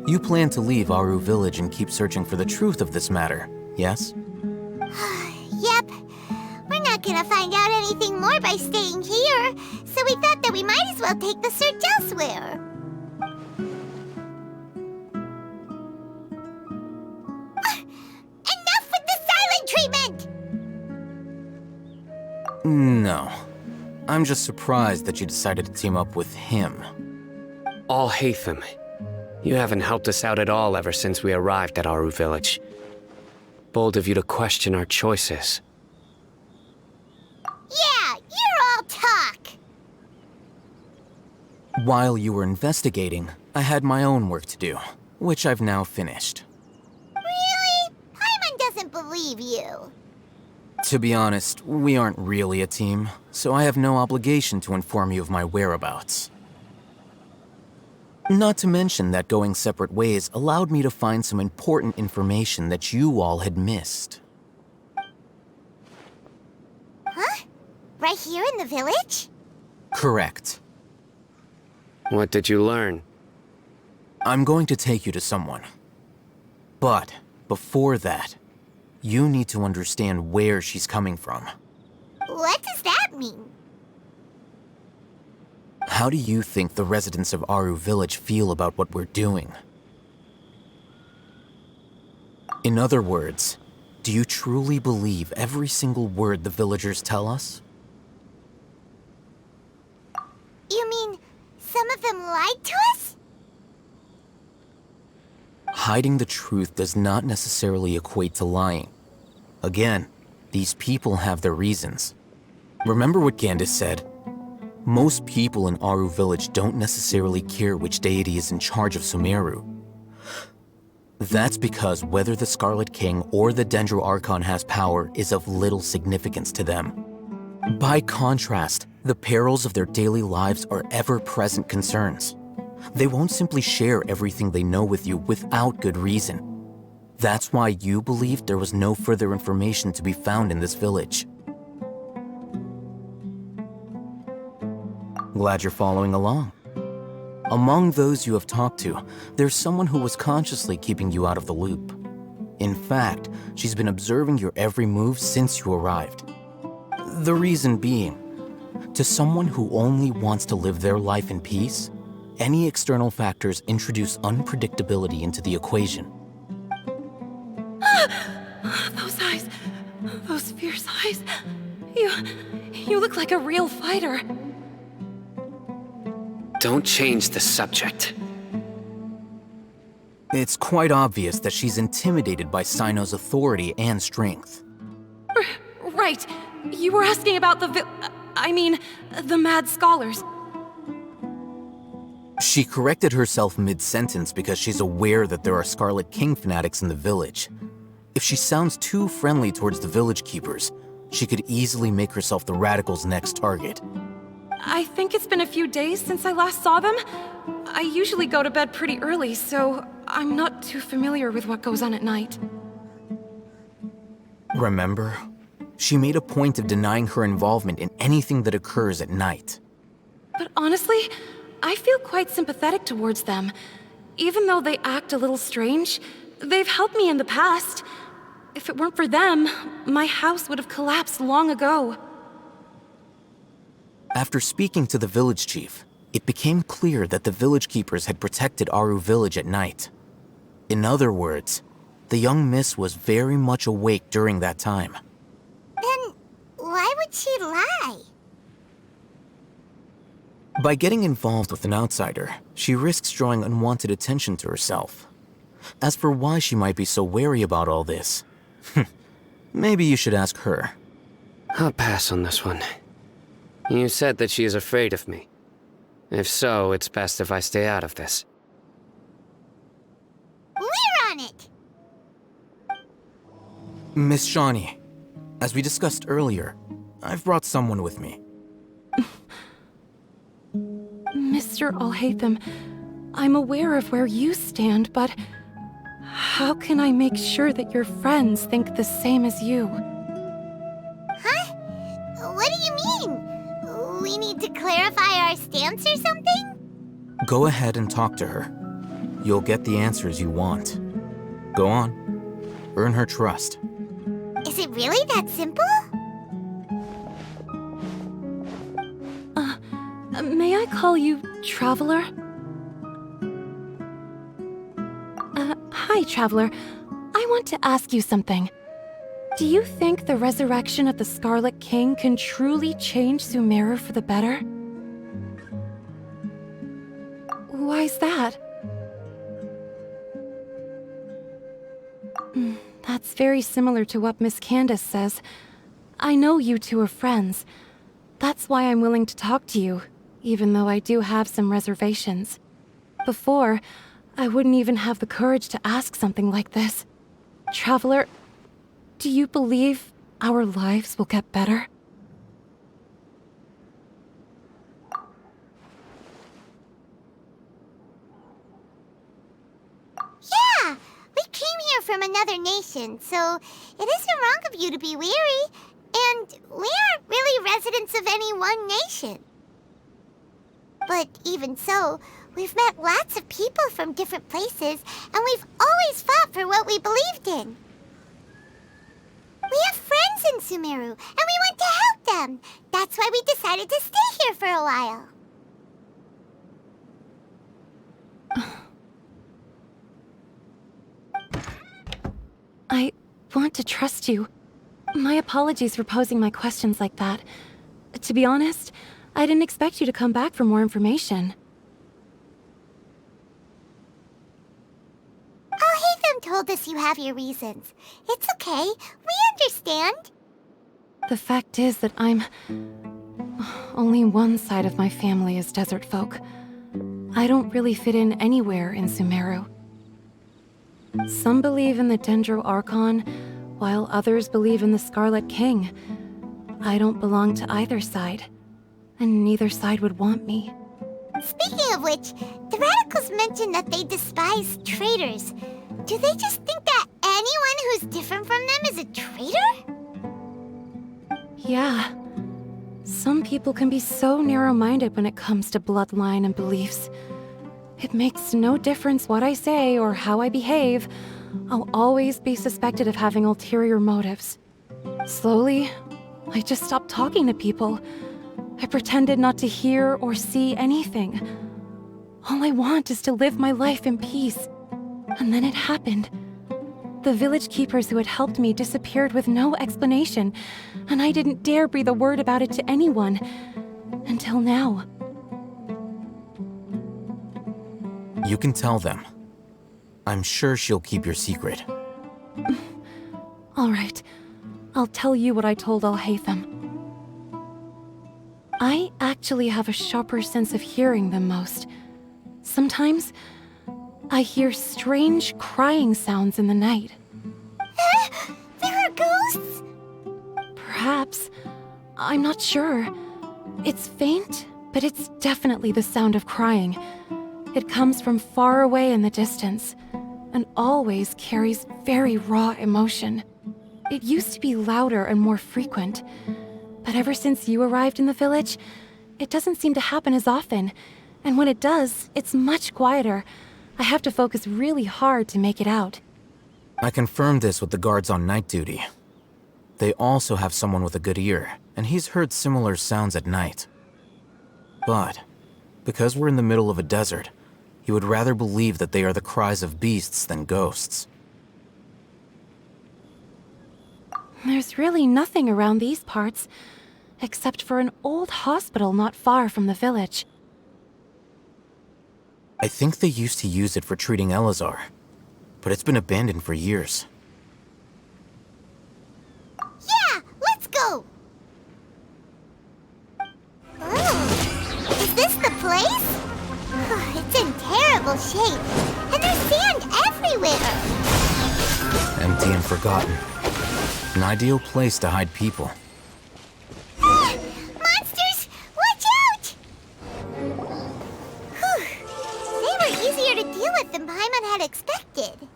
Speaker 14: you plan to leave Aru Village and keep searching for the truth of this matter, yes?
Speaker 7: Yep. We're not gonna find out anything more by staying here, so we thought that we might as well take the search elsewhere. Enough with the silent treatment!
Speaker 14: No. I'm just surprised that you decided to team up with him.
Speaker 3: All Hatham. You haven't helped us out at all ever since we arrived at Aru Village. Bold of you to question our choices.
Speaker 7: Yeah, you're all talk!
Speaker 14: While you were investigating, I had my own work to do, which I've now finished.
Speaker 7: Really? Paimon doesn't believe you.
Speaker 14: To be honest, we aren't really a team, so I have no obligation to inform you of my whereabouts. Not to mention that going separate ways allowed me to find some important information that you all had missed.
Speaker 7: Huh? Right here in the village?
Speaker 14: Correct.
Speaker 3: What did you learn?
Speaker 14: I'm going to take you to someone. But before that, you need to understand where she's coming from.
Speaker 7: What does that mean?
Speaker 14: How do you think the residents of Aru Village feel about what we're doing? In other words, do you truly believe every single word the villagers tell us?
Speaker 7: You mean, some of them lied to us?
Speaker 14: Hiding the truth does not necessarily equate to lying. Again, these people have their reasons. Remember what Gandis said? Most people in Aru Village don't necessarily care which deity is in charge of Sumeru. That's because whether the Scarlet King or the Dendro Archon has power is of little significance to them. By contrast, the perils of their daily lives are ever-present concerns. They won't simply share everything they know with you without good reason. That's why you believed there was no further information to be found in this village. Glad you're following along. Among those you have talked to, there's someone who was consciously keeping you out of the loop. In fact, she's been observing your every move since you arrived. The reason being, to someone who only wants to live their life in peace, Any external factors introduce unpredictability into the equation.
Speaker 4: Those eyes. Those fierce eyes. You look like a real fighter.
Speaker 3: Don't change the subject.
Speaker 14: It's quite obvious that she's intimidated by Sino's authority and strength.
Speaker 4: Right. You were asking about the mad scholars.
Speaker 14: She corrected herself mid-sentence because she's aware that there are Scarlet King fanatics in the village. If she sounds too friendly towards the village keepers, she could easily make herself the radicals' next target.
Speaker 4: I think it's been a few days since I last saw them. I usually go to bed pretty early, so I'm not too familiar with what goes on at night.
Speaker 14: Remember? She made a point of denying her involvement in anything that occurs at night.
Speaker 4: But honestly, I feel quite sympathetic towards them. Even though they act a little strange, they've helped me in the past. If it weren't for them, my house would have collapsed long ago.
Speaker 14: After speaking to the village chief, it became clear that the village keepers had protected Aru village at night. In other words, the young miss was very much awake during that time.
Speaker 7: Then why would she lie?
Speaker 14: By getting involved with an outsider, she risks drawing unwanted attention to herself. As for why she might be so wary about all this, maybe you should ask her.
Speaker 3: I'll pass on this one. You said that she is afraid of me. If so, it's best if I stay out of this.
Speaker 7: We're on it!
Speaker 14: Miss Shawnee, as we discussed earlier, I've brought someone with me.
Speaker 4: Mr. Alhaitham, I'm aware of where you stand, but how can I make sure that your friends think the same as you?
Speaker 7: Huh? What do you mean? We need to clarify our stance or something?
Speaker 14: Go ahead and talk to her. You'll get the answers you want. Go on. Earn her trust.
Speaker 7: Is it really that simple?
Speaker 4: May I call you Traveler? Hi, Traveler. I want to ask you something. Do you think the resurrection of the Scarlet King can truly change Sumeru for the better? Why's that? That's very similar to what Miss Candace says. I know you two are friends. That's why I'm willing to talk to you, even though I do have some reservations. Before, I wouldn't even have the courage to ask something like this. Traveler, do you believe our lives will get better?
Speaker 7: Yeah! We came here from another nation, so it isn't wrong of you to be weary. And we aren't really residents of any one nation. But even so, we've met lots of people from different places, and we've always fought for what we believed in. We have friends in Sumeru, and we want to help them. That's why we decided to stay here for a while.
Speaker 4: I want to trust you. My apologies for posing my questions like that. To be honest, I didn't expect you to come back for more information.
Speaker 7: Alhaitham told us you have your reasons. It's okay. We understand.
Speaker 4: The fact is that only one side of my family is desert folk. I don't really fit in anywhere in Sumeru. Some believe in the Dendro Archon, while others believe in the Scarlet King. I don't belong to either side, and neither side would want me.
Speaker 7: Speaking of which, the radicals mentioned that they despise traitors. Do they just think that anyone who's different from them is a traitor?
Speaker 4: Yeah. Some people can be so narrow-minded when it comes to bloodline and beliefs. It makes no difference what I say or how I behave. I'll always be suspected of having ulterior motives. Slowly, I just stopped talking to people. I pretended not to hear or see anything. All I want is to live my life in peace. And then it happened. The village keepers who had helped me disappeared with no explanation, and I didn't dare breathe a word about it to anyone. Until now.
Speaker 14: You can tell them. I'm sure she'll keep your secret.
Speaker 4: All right. I'll tell you what I told Alhaitham. I actually have a sharper sense of hearing than most. Sometimes, I hear strange crying sounds in the night.
Speaker 7: There are ghosts?
Speaker 4: Perhaps. I'm not sure. It's faint, but it's definitely the sound of crying. It comes from far away in the distance, and always carries very raw emotion. It used to be louder and more frequent, but ever since you arrived in the village, it doesn't seem to happen as often, and when it does, it's much quieter. I have to focus really hard to make it out.
Speaker 14: I confirmed this with the guards on night duty. They also have someone with a good ear, and he's heard similar sounds at night. But, because we're in the middle of a desert, he would rather believe that they are the cries of beasts than ghosts.
Speaker 4: There's really nothing around these parts, except for an old hospital not far from the village.
Speaker 14: I think they used to use it for treating Elazar, but it's been abandoned for years.
Speaker 7: Yeah, let's go! Ooh, is this the place? It's in terrible shape, and there's sand everywhere!
Speaker 14: Empty and forgotten. An ideal place to hide people.
Speaker 7: Monsters! Watch out! Whew. They were easier to deal with than Paimon had expected.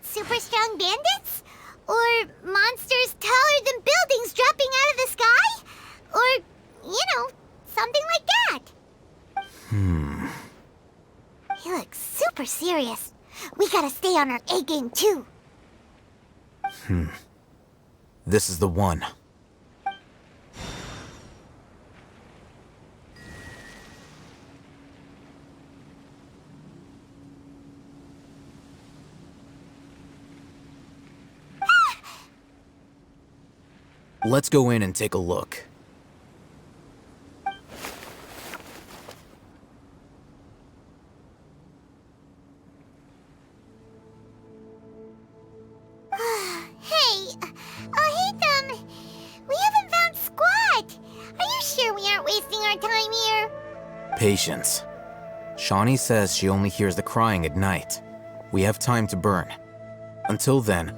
Speaker 7: Super strong bandits? Or monsters taller than buildings dropping out of the sky? Or, something like that. He looks super serious. We gotta stay on our A game too.
Speaker 14: This is the one. Let's go in and take a look.
Speaker 7: Hey, Alhaitham, we haven't found Squat. Are you sure we aren't wasting our time here?
Speaker 14: Patience. Shawnee says she only hears the crying at night. We have time to burn. Until then,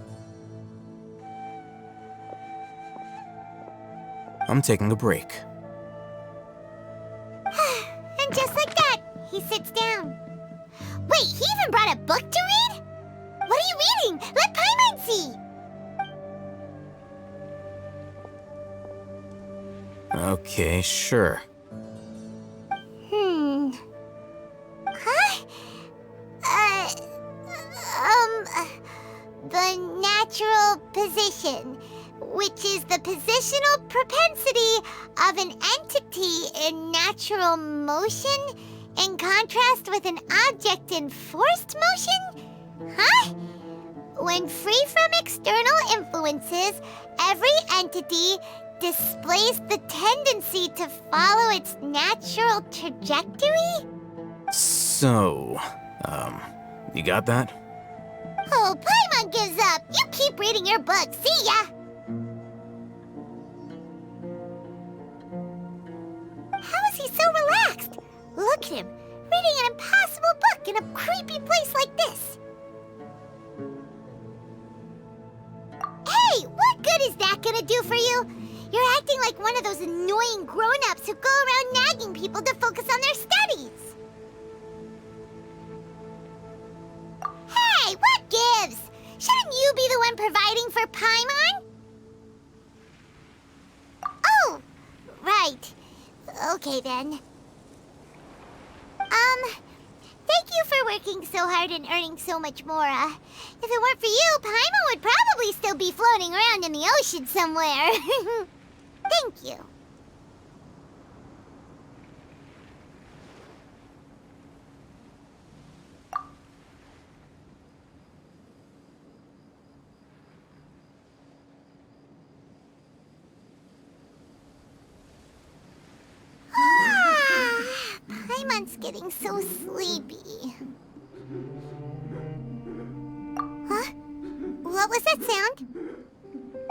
Speaker 14: I'm taking a break.
Speaker 7: And just like that, he sits down. Wait, he even brought a book to read? What are you reading? Let Paimon see!
Speaker 14: Okay, sure.
Speaker 7: Huh? The natural position, which is the positional propensity of an entity in natural motion, in contrast with an object in forced motion? Huh? When free from external influences, every entity displays the tendency to follow its natural trajectory?
Speaker 14: So, you got that?
Speaker 7: Oh, Paimon gives up! You keep reading your book, see ya! How is he so relaxed? Look at him, reading an impossible book in a creepy place like this. Hey, what good is that gonna do for you? You're acting like one of those annoying grown-ups who go around nagging people to focus on their studies. Hey, what gives? Shouldn't you be the one providing for Paimon? Oh, right. Okay then. Thank you for working so hard and earning so much more. If it weren't for you, Paimon would probably still be floating around in the ocean somewhere. Thank you. Paimon's getting so sleepy. Huh? What was that sound?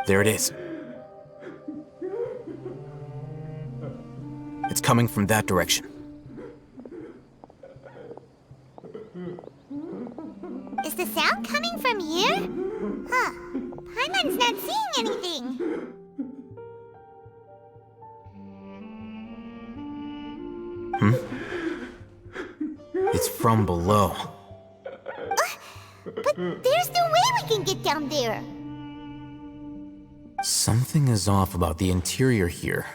Speaker 14: There it is. It's coming from that direction.
Speaker 7: Is the sound coming from here? Huh. Paimon's not seeing anything.
Speaker 14: It's from below.
Speaker 7: But there's no way we can get down there.
Speaker 14: Something is off about the interior here.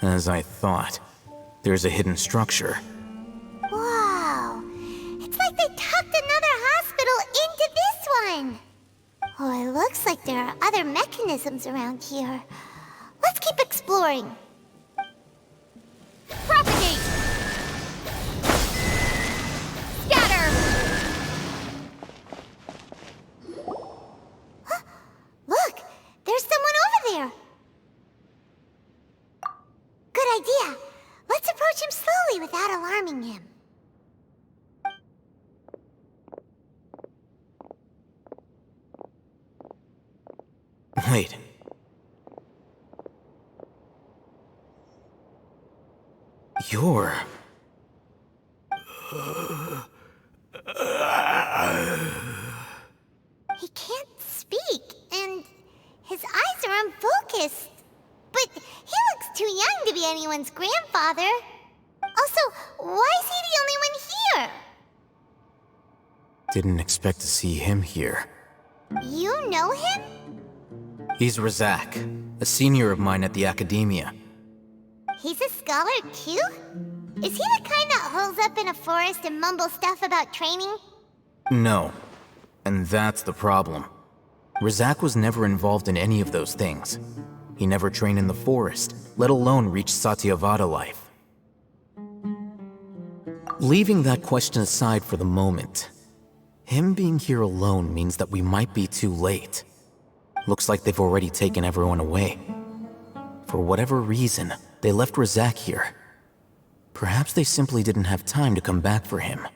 Speaker 14: As I thought, there's a hidden structure.
Speaker 7: Wow. It's like they tucked another hospital into this one. Oh, it looks like there are other mechanisms around here. Let's keep exploring.
Speaker 4: Propagate! Scatter!
Speaker 7: Look, there's someone over there. Good idea. Let's approach him slowly without alarming him.
Speaker 14: Wait. You're...
Speaker 7: He can't speak, and his eyes are unfocused. But he looks too young to be anyone's grandfather. Also, why is he the only one here?
Speaker 14: Didn't expect to see him here.
Speaker 7: You know him?
Speaker 14: He's Razak, a senior of mine at the Academia.
Speaker 7: He's a scholar too? Is he the kind that holes up in a forest and mumbles stuff about training?
Speaker 14: No. And that's the problem. Razak was never involved in any of those things. He never trained in the forest, let alone reach Satyavada life. Leaving that question aside for the moment, him being here alone means that we might be too late. Looks like they've already taken everyone away. For whatever reason, they left Razak here. Perhaps they simply didn't have time to come back for him.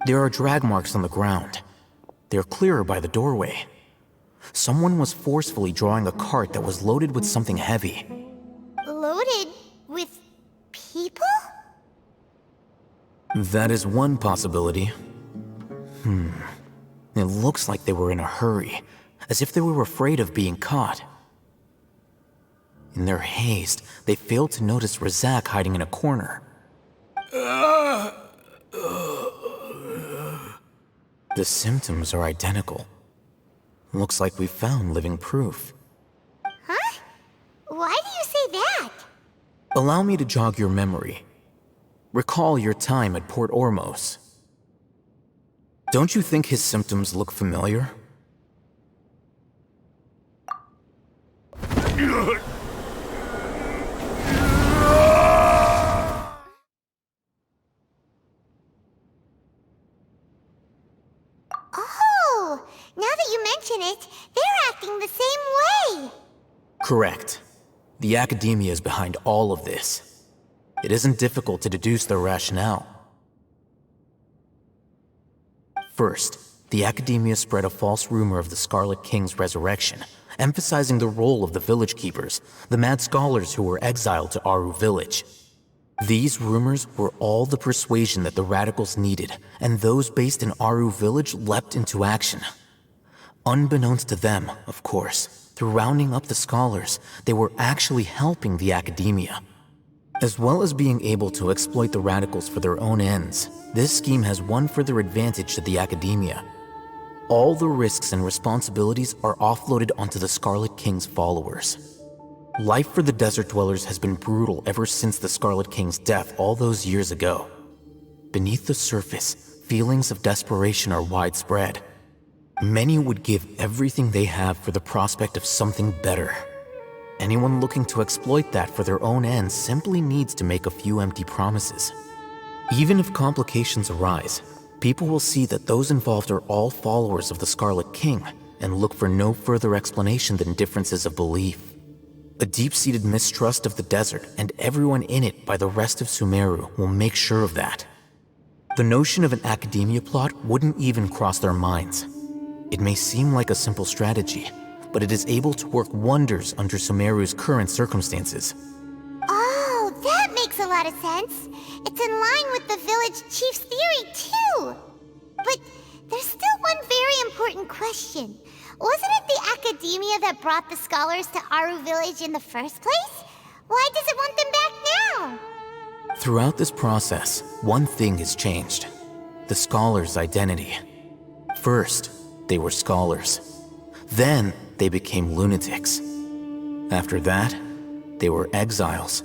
Speaker 14: There are drag marks on the ground. They're clearer by the doorway. Someone was forcefully drawing a cart that was loaded with something heavy.
Speaker 7: Loaded with people?
Speaker 14: That is one possibility. It looks like they were in a hurry, as if they were afraid of being caught. In their haste, they failed to notice Razak hiding in a corner. The symptoms are identical. Looks like we found living proof.
Speaker 7: Huh? Why do you say that?
Speaker 14: Allow me to jog your memory. Recall your time at Port Ormos. Don't you think his symptoms look familiar?
Speaker 7: Oh, now that you mention it, they're acting the same way.
Speaker 14: Correct. The Academia is behind all of this. It isn't difficult to deduce their rationale. First, the Academia spread a false rumor of the Scarlet King's resurrection, emphasizing the role of the village keepers, the mad scholars who were exiled to Aru village. These rumors were all the persuasion that the radicals needed, and those based in Aru village leapt into action. Unbeknownst to them, of course, through rounding up the scholars, they were actually helping the Academia. As well as being able to exploit the radicals for their own ends, this scheme has one further advantage to the Academia. All the risks and responsibilities are offloaded onto the Scarlet King's followers. Life for the desert dwellers has been brutal ever since the Scarlet King's death all those years ago. Beneath the surface, feelings of desperation are widespread. Many would give everything they have for the prospect of something better. Anyone looking to exploit that for their own ends simply needs to make a few empty promises. Even if complications arise, people will see that those involved are all followers of the Scarlet King and look for no further explanation than differences of belief. A deep-seated mistrust of the desert and everyone in it by the rest of Sumeru will make sure of that. The notion of an academia plot wouldn't even cross their minds. It may seem like a simple strategy, but it is able to work wonders under Sumeru's current circumstances.
Speaker 7: Oh, that makes a lot of sense. It's in line with the village chief's theory, too. But there's still one very important question. Wasn't it the academia that brought the scholars to Aru village in the first place? Why does it want them back now?
Speaker 14: Throughout this process, one thing has changed. The scholars' identity. First, they were scholars. Then, they became lunatics. After that, they were exiles.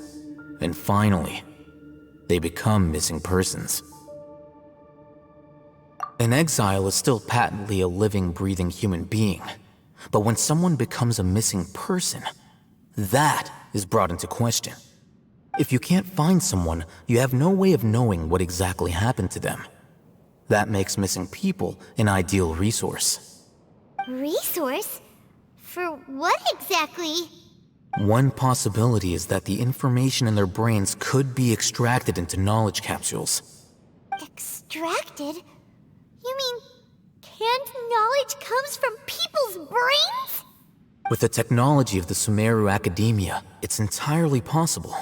Speaker 14: And finally, they become missing persons. An exile is still patently a living, breathing human being. But when someone becomes a missing person, that is brought into question. If you can't find someone, you have no way of knowing what exactly happened to them. That makes missing people an ideal resource.
Speaker 7: Resource? For what exactly?
Speaker 14: One possibility is that the information in their brains could be extracted into knowledge capsules.
Speaker 7: Extracted? You mean canned knowledge comes from people's brains?
Speaker 14: With the technology of the Sumeru Academia, it's entirely possible.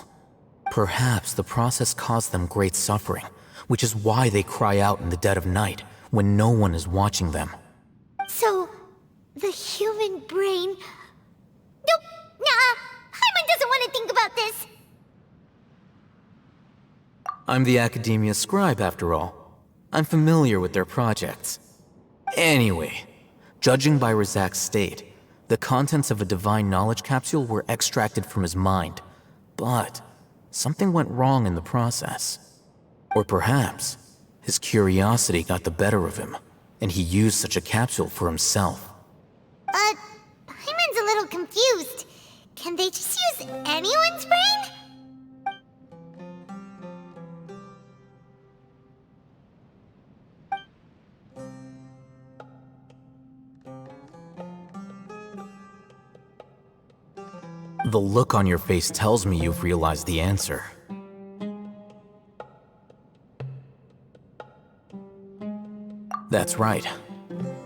Speaker 14: Perhaps the process caused them great suffering, which is why they cry out in the dead of night when no one is watching them.
Speaker 7: So, the human brain... Nope, nah, Paimon doesn't want to think about this.
Speaker 14: I'm the Academia scribe, after all. I'm familiar with their projects. Anyway, judging by Razak's state, the contents of a divine knowledge capsule were extracted from his mind, but something went wrong in the process. Or perhaps his curiosity got the better of him, and he used such a capsule for himself.
Speaker 7: Paimon's a little confused. Can they just use anyone's brain?
Speaker 14: The look on your face tells me you've realized the answer. That's right.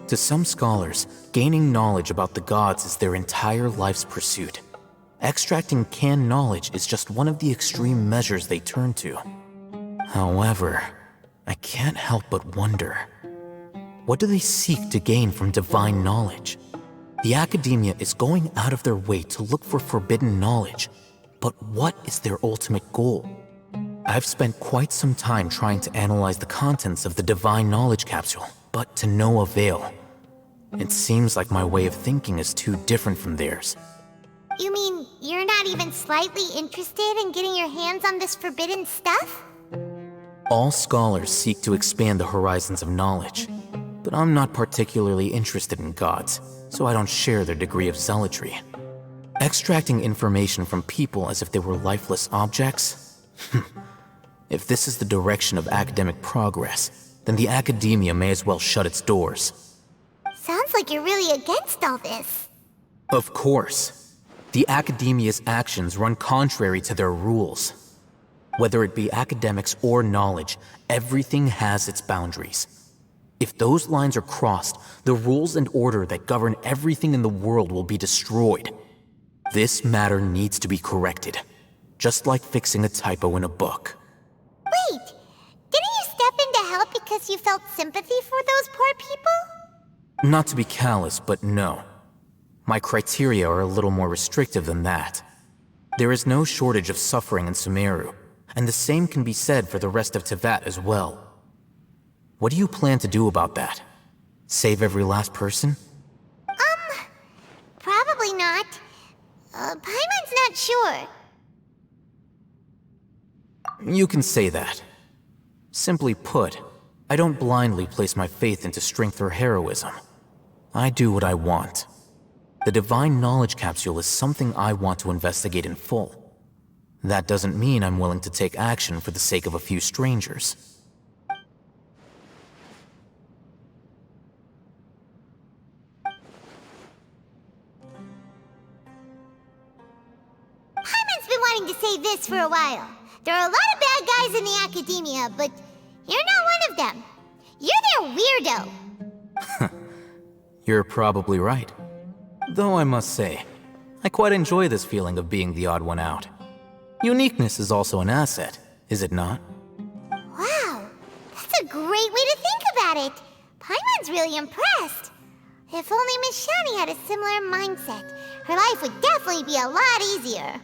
Speaker 14: To some scholars, gaining knowledge about the gods is their entire life's pursuit. Extracting canned knowledge is just one of the extreme measures they turn to. However, I can't help but wonder, what do they seek to gain from divine knowledge? The Academia is going out of their way to look for forbidden knowledge, but what is their ultimate goal? I've spent quite some time trying to analyze the contents of the divine knowledge capsule, but to no avail. It seems like my way of thinking is too different from theirs.
Speaker 7: You mean you're not even slightly interested in getting your hands on this forbidden stuff?
Speaker 14: All scholars seek to expand the horizons of knowledge, but I'm not particularly interested in gods, so I don't share their degree of zealotry. Extracting information from people as if they were lifeless objects? If this is the direction of academic progress, then the Academia may as well shut its doors.
Speaker 7: Sounds like you're really against all this.
Speaker 14: Of course. The Academia's actions run contrary to their rules. Whether it be academics or knowledge, everything has its boundaries. If those lines are crossed, the rules and order that govern everything in the world will be destroyed. This matter needs to be corrected, just like fixing a typo in a book.
Speaker 7: Wait, didn't you step in to help because you felt sympathy for those poor people?
Speaker 14: Not to be callous, but no. My criteria are a little more restrictive than that. There is no shortage of suffering in Sumeru, and the same can be said for the rest of Teyvat as well. What do you plan to do about that? Save every last person?
Speaker 7: Probably not. Paimon's not sure.
Speaker 14: You can say that. Simply put, I don't blindly place my faith into strength or heroism. I do what I want. The Divine Knowledge Capsule is something I want to investigate in full. That doesn't mean I'm willing to take action for the sake of a few strangers.
Speaker 7: Paimon's been wanting to say this for a while. There are a lot of bad guys in the academia, but you're not one of them. You're their weirdo.
Speaker 14: You're probably right. Though I must say, I quite enjoy this feeling of being the odd one out. Uniqueness is also an asset, is it not?
Speaker 7: Wow, that's a great way to think about it. Paimon's really impressed. If only Miss Shani had a similar mindset, her life would definitely be a lot easier.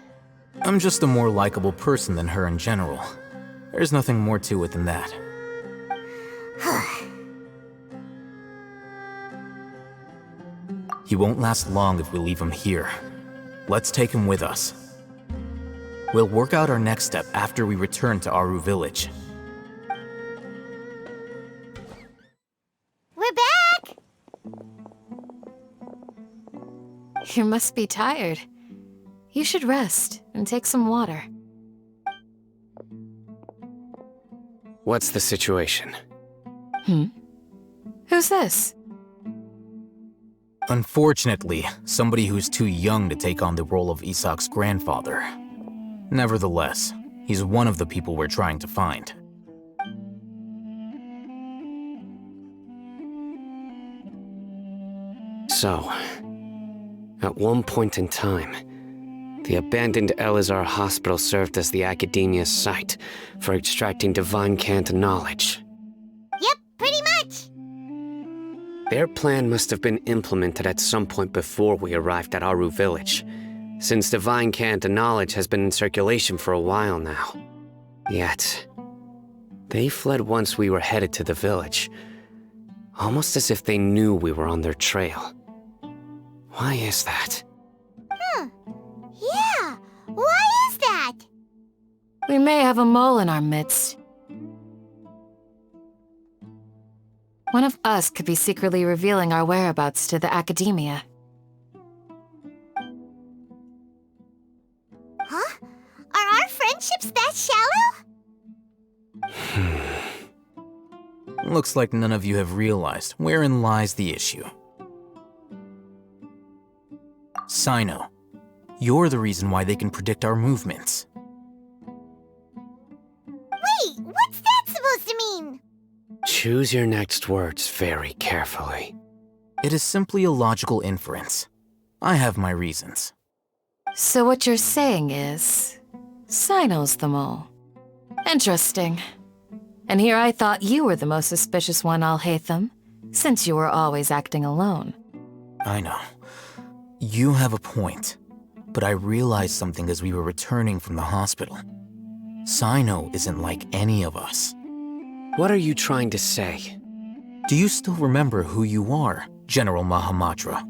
Speaker 14: I'm just a more likable person than her in general. There's nothing more to it than that. He won't last long if we leave him here. Let's take him with us. We'll work out our next step after we return to Aru Village.
Speaker 7: We're back!
Speaker 12: You must be tired. You should rest and take some water.
Speaker 3: What's the situation?
Speaker 12: Who's this?
Speaker 14: Unfortunately, somebody who's too young to take on the role of Isak's grandfather. Nevertheless, he's one of the people we're trying to find.
Speaker 3: So, at one point in time, the abandoned Elazar Hospital served as the Academia's site for extracting divine cant knowledge.
Speaker 7: Yep, pretty much.
Speaker 3: Their plan must have been implemented at some point before we arrived at Aru Village, since divine cant knowledge has been in circulation for a while now. Yet, they fled once we were headed to the village, almost as if they knew we were on their trail. Why is that?
Speaker 7: Yeah, why is that?
Speaker 12: We may have a mole in our midst. One of us could be secretly revealing our whereabouts to the Academia.
Speaker 7: Huh? Are our friendships that shallow?
Speaker 14: Looks like none of you have realized wherein lies the issue. Sino, you're the reason why they can predict our movements.
Speaker 7: Wait, what's that supposed to mean?
Speaker 3: Choose your next words very carefully.
Speaker 14: It is simply a logical inference. I have my reasons.
Speaker 12: So what you're saying is, Sino's the mole. Interesting. And here I thought you were the most suspicious one, Alhaitham, since you were always acting alone.
Speaker 14: I know. You have a point, but I realized something as we were returning from the hospital. Sino isn't like any of us.
Speaker 3: What are you trying to say?
Speaker 14: Do you still remember who you are, General Mahamatra?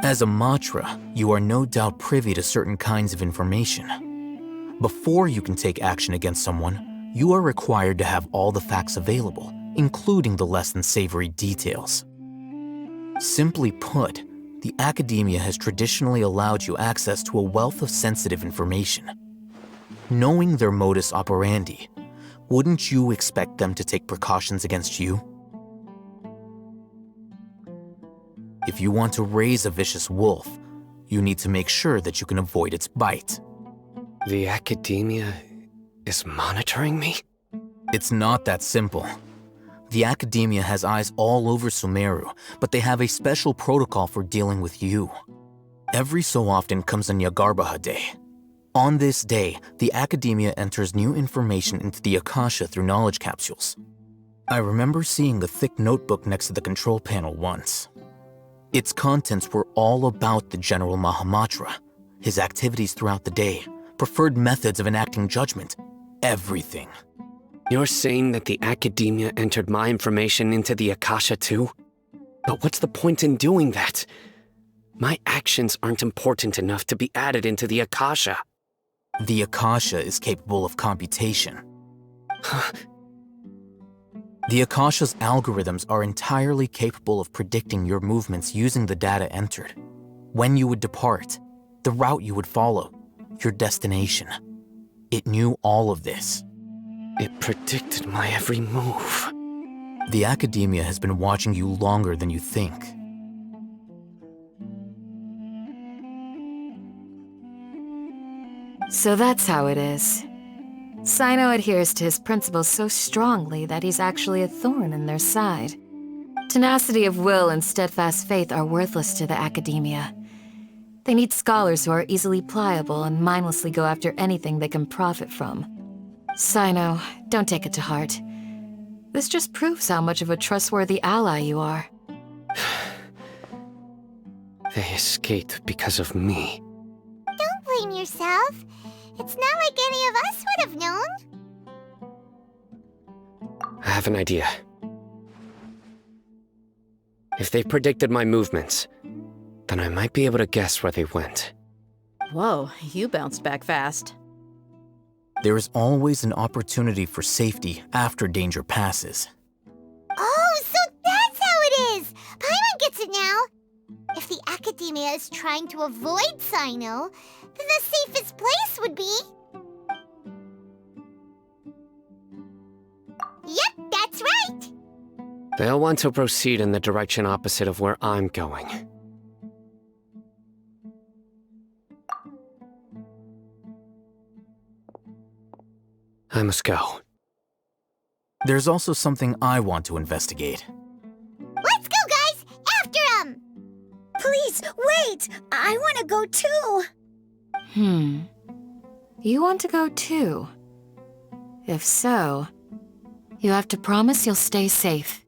Speaker 14: As a Matra, you are no doubt privy to certain kinds of information. Before you can take action against someone, you are required to have all the facts available, including the less than savory details. Simply put, the Academia has traditionally allowed you access to a wealth of sensitive information. Knowing their modus operandi, wouldn't you expect them to take precautions against you? If you want to raise a vicious wolf, you need to make sure that you can avoid its bite.
Speaker 3: The Academia is monitoring me?
Speaker 14: It's not that simple. The Academia has eyes all over Sumeru, but they have a special protocol for dealing with you. Every so often comes a Nyagarbaha Day. On this day, the Academia enters new information into the Akasha through knowledge capsules. I remember seeing a thick notebook next to the control panel once. Its contents were all about the General Mahamatra, his activities throughout the day, preferred methods of enacting judgment, everything.
Speaker 3: You're saying that the Academia entered my information into the Akasha too? But what's the point in doing that? My actions aren't important enough to be added into the Akasha.
Speaker 14: The Akasha is capable of computation. The Akasha's algorithms are entirely capable of predicting your movements using the data entered. When you would depart, the route you would follow, your destination. It knew all of this.
Speaker 3: It predicted my every move.
Speaker 14: The Academia has been watching you longer than you think.
Speaker 12: So that's how it is. Sino adheres to his principles so strongly that he's actually a thorn in their side. Tenacity of will and steadfast faith are worthless to the Academia. They need scholars who are easily pliable and mindlessly go after anything they can profit from. Sino, don't take it to heart. This just proves how much of a trustworthy ally you are.
Speaker 3: They escaped because of me.
Speaker 7: Don't blame yourself. It's not like any of us would have known.
Speaker 3: I have an idea. If they predicted my movements, then I might be able to guess where they went.
Speaker 8: Whoa, you bounced back fast.
Speaker 14: There is always an opportunity for safety after danger passes.
Speaker 7: Oh, so that's how it is! Paimon gets it now! If the Academia is trying to avoid Sino, then the safest place would be... Yep, that's right!
Speaker 3: They'll want to proceed in the direction opposite of where I'm going. I must go.
Speaker 14: There's also something I want to investigate.
Speaker 7: Let's go, guys! After him!
Speaker 1: Please, wait! I want to go too!
Speaker 12: You want to go too? If so, you have to promise you'll stay safe.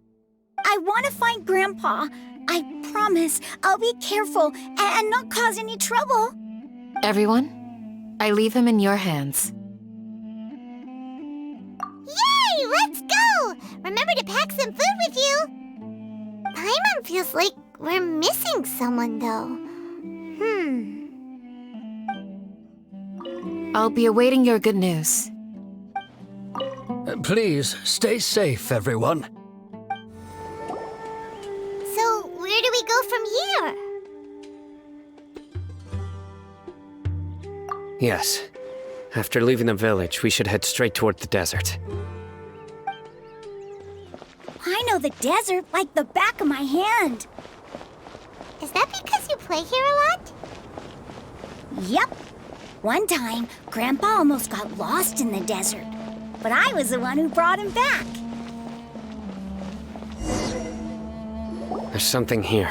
Speaker 1: I want to find Grandpa. I promise I'll be careful and not cause any trouble.
Speaker 12: Everyone, I leave him in your hands.
Speaker 7: Yay! Let's go! Remember to pack some food with you! Paimon feels like we're missing someone, though.
Speaker 12: I'll be awaiting your good news.
Speaker 13: Please, stay safe, everyone.
Speaker 7: So, where do we go from here?
Speaker 3: Yes. After leaving the village, we should head straight toward the desert.
Speaker 1: I know the desert like the back of my hand.
Speaker 7: Is that because you play here a lot?
Speaker 1: Yep. One time, Grandpa almost got lost in the desert, but I was the one who brought him back.
Speaker 3: There's something here.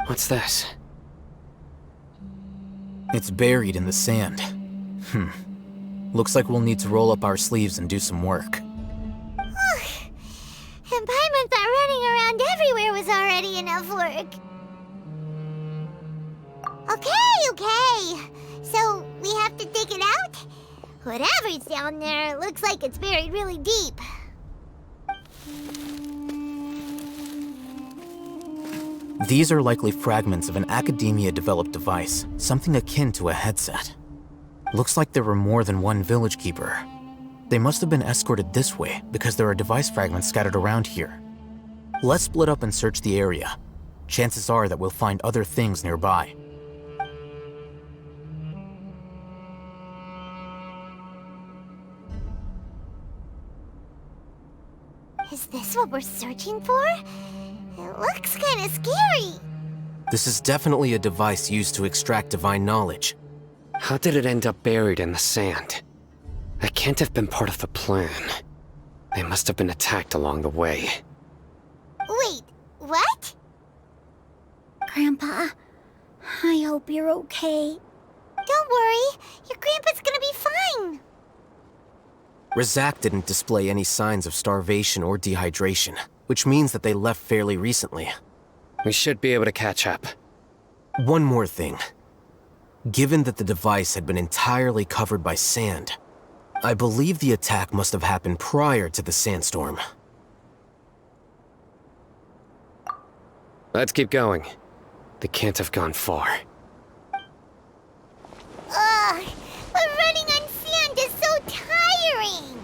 Speaker 3: What's this?
Speaker 14: It's buried in the sand. Looks like we'll need to roll up our sleeves and do some work.
Speaker 7: And Paimon thought running around everywhere was already enough work. Okay. So, we have to dig it out? Whatever's down there, it looks like it's buried really deep.
Speaker 14: These are likely fragments of an Academia-developed device, something akin to a headset. Looks like there were more than one village keeper. They must have been escorted this way because there are device fragments scattered around here. Let's split up and search the area. Chances are that we'll find other things nearby.
Speaker 7: Is this what we're searching for? It looks kind of scary.
Speaker 14: This is definitely a device used to extract divine knowledge.
Speaker 3: How did it end up buried in the sand? That can't have been part of the plan. They must have been attacked along the way.
Speaker 7: Wait, what?
Speaker 1: Grandpa, I hope you're okay.
Speaker 7: Don't worry, your grandpa's gonna be fine.
Speaker 14: Razak didn't display any signs of starvation or dehydration, which means that they left fairly recently.
Speaker 3: We should be able to catch up.
Speaker 14: One more thing. Given that the device had been entirely covered by sand, I believe the attack must have happened prior to the sandstorm.
Speaker 3: Let's keep going. They can't have gone far.
Speaker 7: Ugh, but running on sand is so tiring.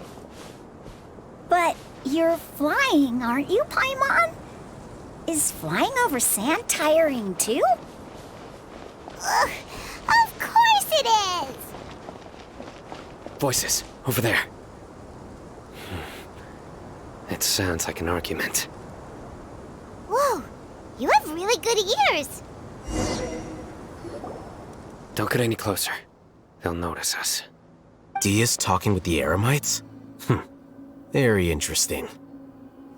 Speaker 1: But You're flying, aren't you, Paimon? Is flying over sand tiring too?
Speaker 7: Ugh, of course it is!
Speaker 3: Voices, over there. It sounds like an argument.
Speaker 7: Whoa, you have really good ears.
Speaker 3: Don't get any closer. They'll notice us.
Speaker 14: Dia's talking with the Eremites? Very interesting.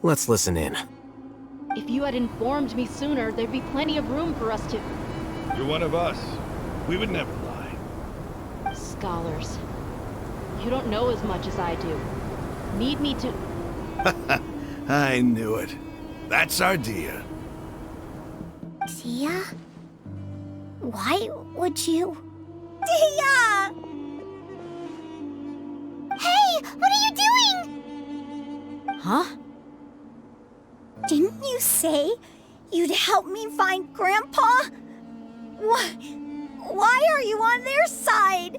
Speaker 14: Let's listen in.
Speaker 8: If you had informed me sooner, there'd be plenty of room for us to...
Speaker 15: You're one of us. We would never lie.
Speaker 8: Scholars. You don't know as much as I do. Need me to...
Speaker 15: I knew it. That's our Dia.
Speaker 1: Dia? Why would you... Dia!
Speaker 7: Hey, what are you doing?
Speaker 8: Huh?
Speaker 1: Didn't you say you'd help me find Grandpa? Why are you on their side?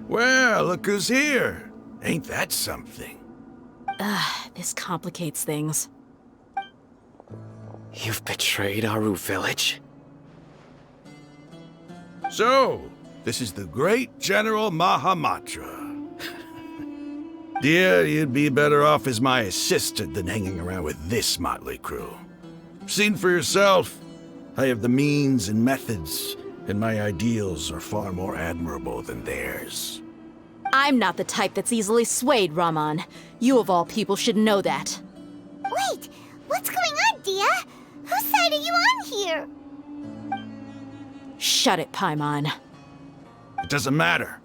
Speaker 15: Well, look who's here. Ain't that something?
Speaker 8: This complicates things.
Speaker 3: You've betrayed Aru village?
Speaker 15: So, this is the great General Mahamatra. Dear, you'd be better off as my assistant than hanging around with this motley crew. Seen for yourself, I have the means and methods, and my ideals are far more admirable than theirs.
Speaker 8: I'm not the type that's easily swayed, Raman. You of all people should know that.
Speaker 7: Wait, what's going on, Dia? Whose side are you on here?
Speaker 8: Shut it, Paimon.
Speaker 15: It doesn't matter.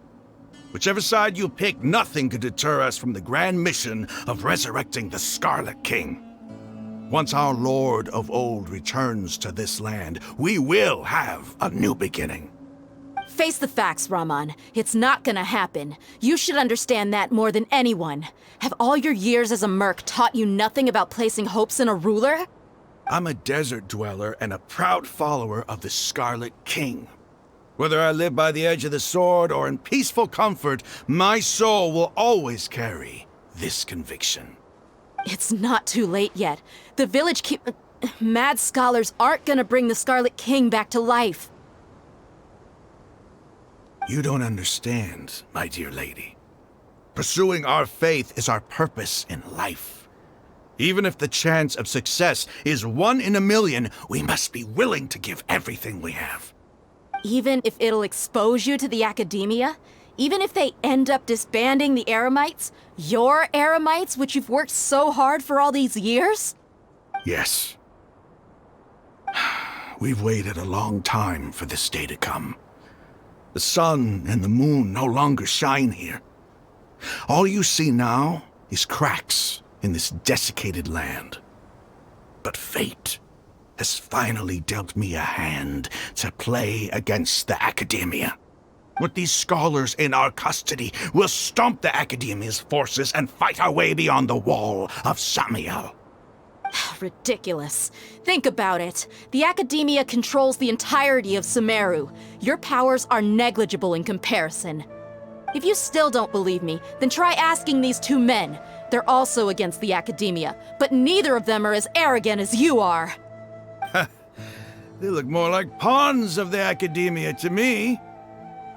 Speaker 15: Whichever side you pick, nothing could deter us from the grand mission of resurrecting the Scarlet King. Once our Lord of Old returns to this land, we will have a new beginning.
Speaker 8: Face the facts, Raman. It's not gonna happen. You should understand that more than anyone. Have all your years as a merc taught you nothing about placing hopes in a ruler?
Speaker 15: I'm a desert dweller and a proud follower of the Scarlet King. Whether I live by the edge of the sword or in peaceful comfort, my soul will always carry this conviction.
Speaker 8: It's not too late yet. The village mad scholars aren't gonna bring the Scarlet King back to life.
Speaker 15: You don't understand, my dear lady. Pursuing our faith is our purpose in life. Even if the chance of success is 1 in a million, we must be willing to give everything we have.
Speaker 8: Even if it'll expose you to the academia? Even if they end up disbanding the Eremites? Your Eremites, which you've worked so hard for all these years?
Speaker 15: Yes. We've waited a long time for this day to come. The sun and the moon no longer shine here. All you see now is cracks in this desiccated land. But fate has finally dealt me a hand to play against the Academia. With these scholars in our custody, we'll stomp the Academia's forces and fight our way beyond the wall of Samiel.
Speaker 8: Ridiculous. Think about it. The Academia controls the entirety of Sumeru. Your powers are negligible in comparison. If you still don't believe me, then try asking these 2 men. They're also against the Academia, but neither of them are as arrogant as you are.
Speaker 15: They look more like pawns of the Academia to me.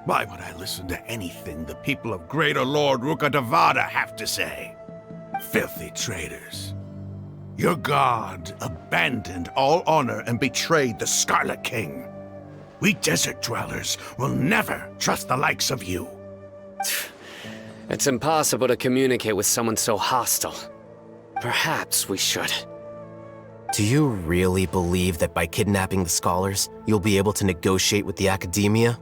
Speaker 15: Why would I listen to anything the people of Greater Lord Rukkhadevata have to say? Filthy traitors. Your god abandoned all honor and betrayed the Scarlet King. We desert dwellers will never trust the likes of you.
Speaker 3: It's impossible to communicate with someone so hostile. Perhaps we should.
Speaker 14: Do you really believe that by kidnapping the scholars, you'll be able to negotiate with the Academia?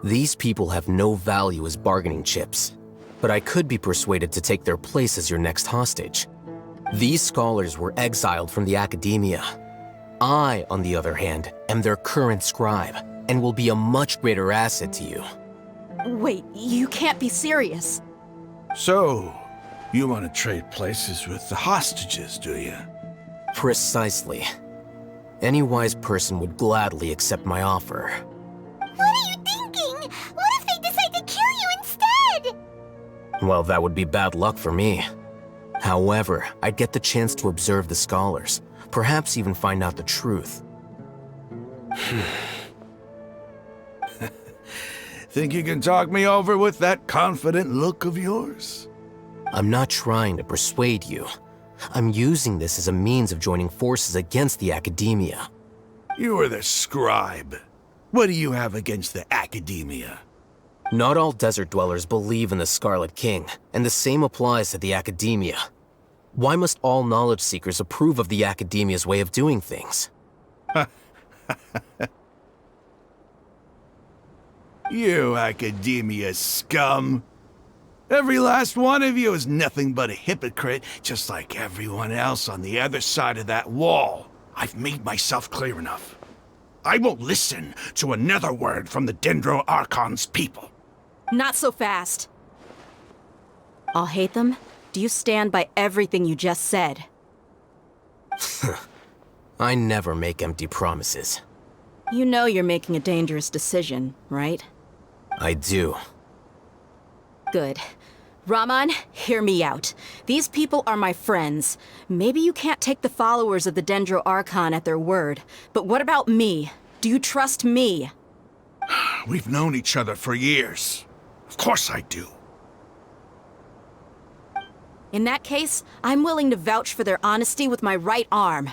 Speaker 14: These people have no value as bargaining chips, but I could be persuaded to take their place as your next hostage. These scholars were exiled from the Academia. I, on the other hand, am their current scribe, and will be a much greater asset to you.
Speaker 8: Wait, you can't be serious.
Speaker 15: So, you want to trade places with the hostages, do you?
Speaker 14: Precisely. Any wise person would gladly accept my offer.
Speaker 7: What are you thinking? What if they decide to kill you instead?
Speaker 14: Well, that would be bad luck for me. However, I'd get the chance to observe the scholars, perhaps even find out the truth.
Speaker 15: Think you can talk me over with that confident look of yours?
Speaker 14: I'm not trying to persuade you. I'm using this as a means of joining forces against the Academia.
Speaker 15: You are the scribe. What do you have against the Academia?
Speaker 14: Not all desert dwellers believe in the Scarlet King, and the same applies to the Academia. Why must all knowledge seekers approve of the Academia's way of doing things?
Speaker 15: You Academia scum. Every last one of you is nothing but a hypocrite, just like everyone else on the other side of that wall. I've made myself clear enough. I won't listen to another word from the Dendro Archon's people.
Speaker 8: Not so fast. I'll hate them. Do you stand by everything you just said?
Speaker 14: I never make empty promises.
Speaker 8: You know you're making a dangerous decision, right?
Speaker 14: I do.
Speaker 8: Good. Raman, hear me out. These people are my friends. Maybe you can't take the followers of the Dendro Archon at their word, but what about me? Do you trust me?
Speaker 15: We've known each other for years. Of course I do.
Speaker 8: In that case, I'm willing to vouch for their honesty with my right arm.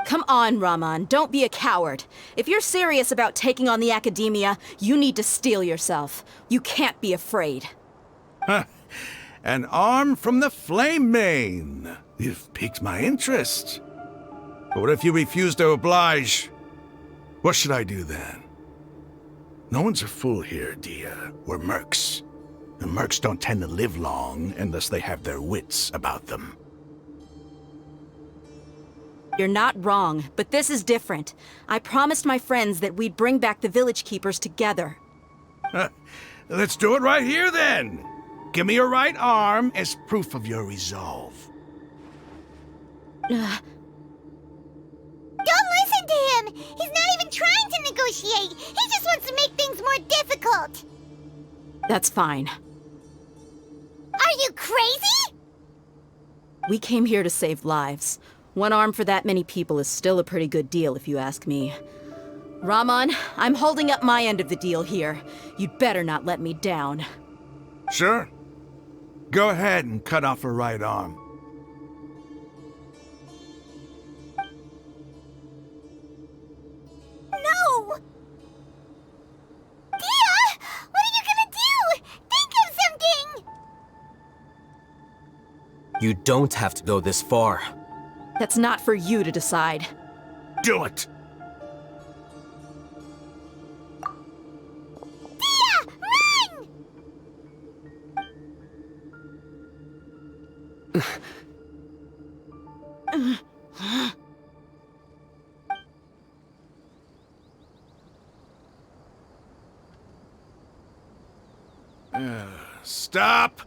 Speaker 8: Come on, Raman, don't be a coward. If you're serious about taking on the Academia, you need to steel yourself. You can't be afraid.
Speaker 15: An arm from the Flame Mane. You've piqued my interest. But what if you refuse to oblige? What should I do then? No one's a fool here, Dia. We're mercs. And mercs don't tend to live long unless they have their wits about them.
Speaker 8: You're not wrong, but this is different. I promised my friends that we'd bring back the village keepers together.
Speaker 15: Let's do it right here then. Give me your right arm as proof of your resolve.
Speaker 7: Don't listen to him! He's not even trying to negotiate! He just wants to make things more difficult!
Speaker 8: That's fine.
Speaker 7: Are you crazy?
Speaker 8: We came here to save lives. One arm for that many people is still a pretty good deal, if you ask me. Raman, I'm holding up my end of the deal here. You'd better not let me down.
Speaker 15: Sure. Go ahead and cut off her right arm.
Speaker 7: No! Dia! What are you gonna do? Think of something!
Speaker 14: You don't have to go this far.
Speaker 8: That's not for you to decide.
Speaker 15: Do it!
Speaker 7: Dia! Run!
Speaker 15: Stop!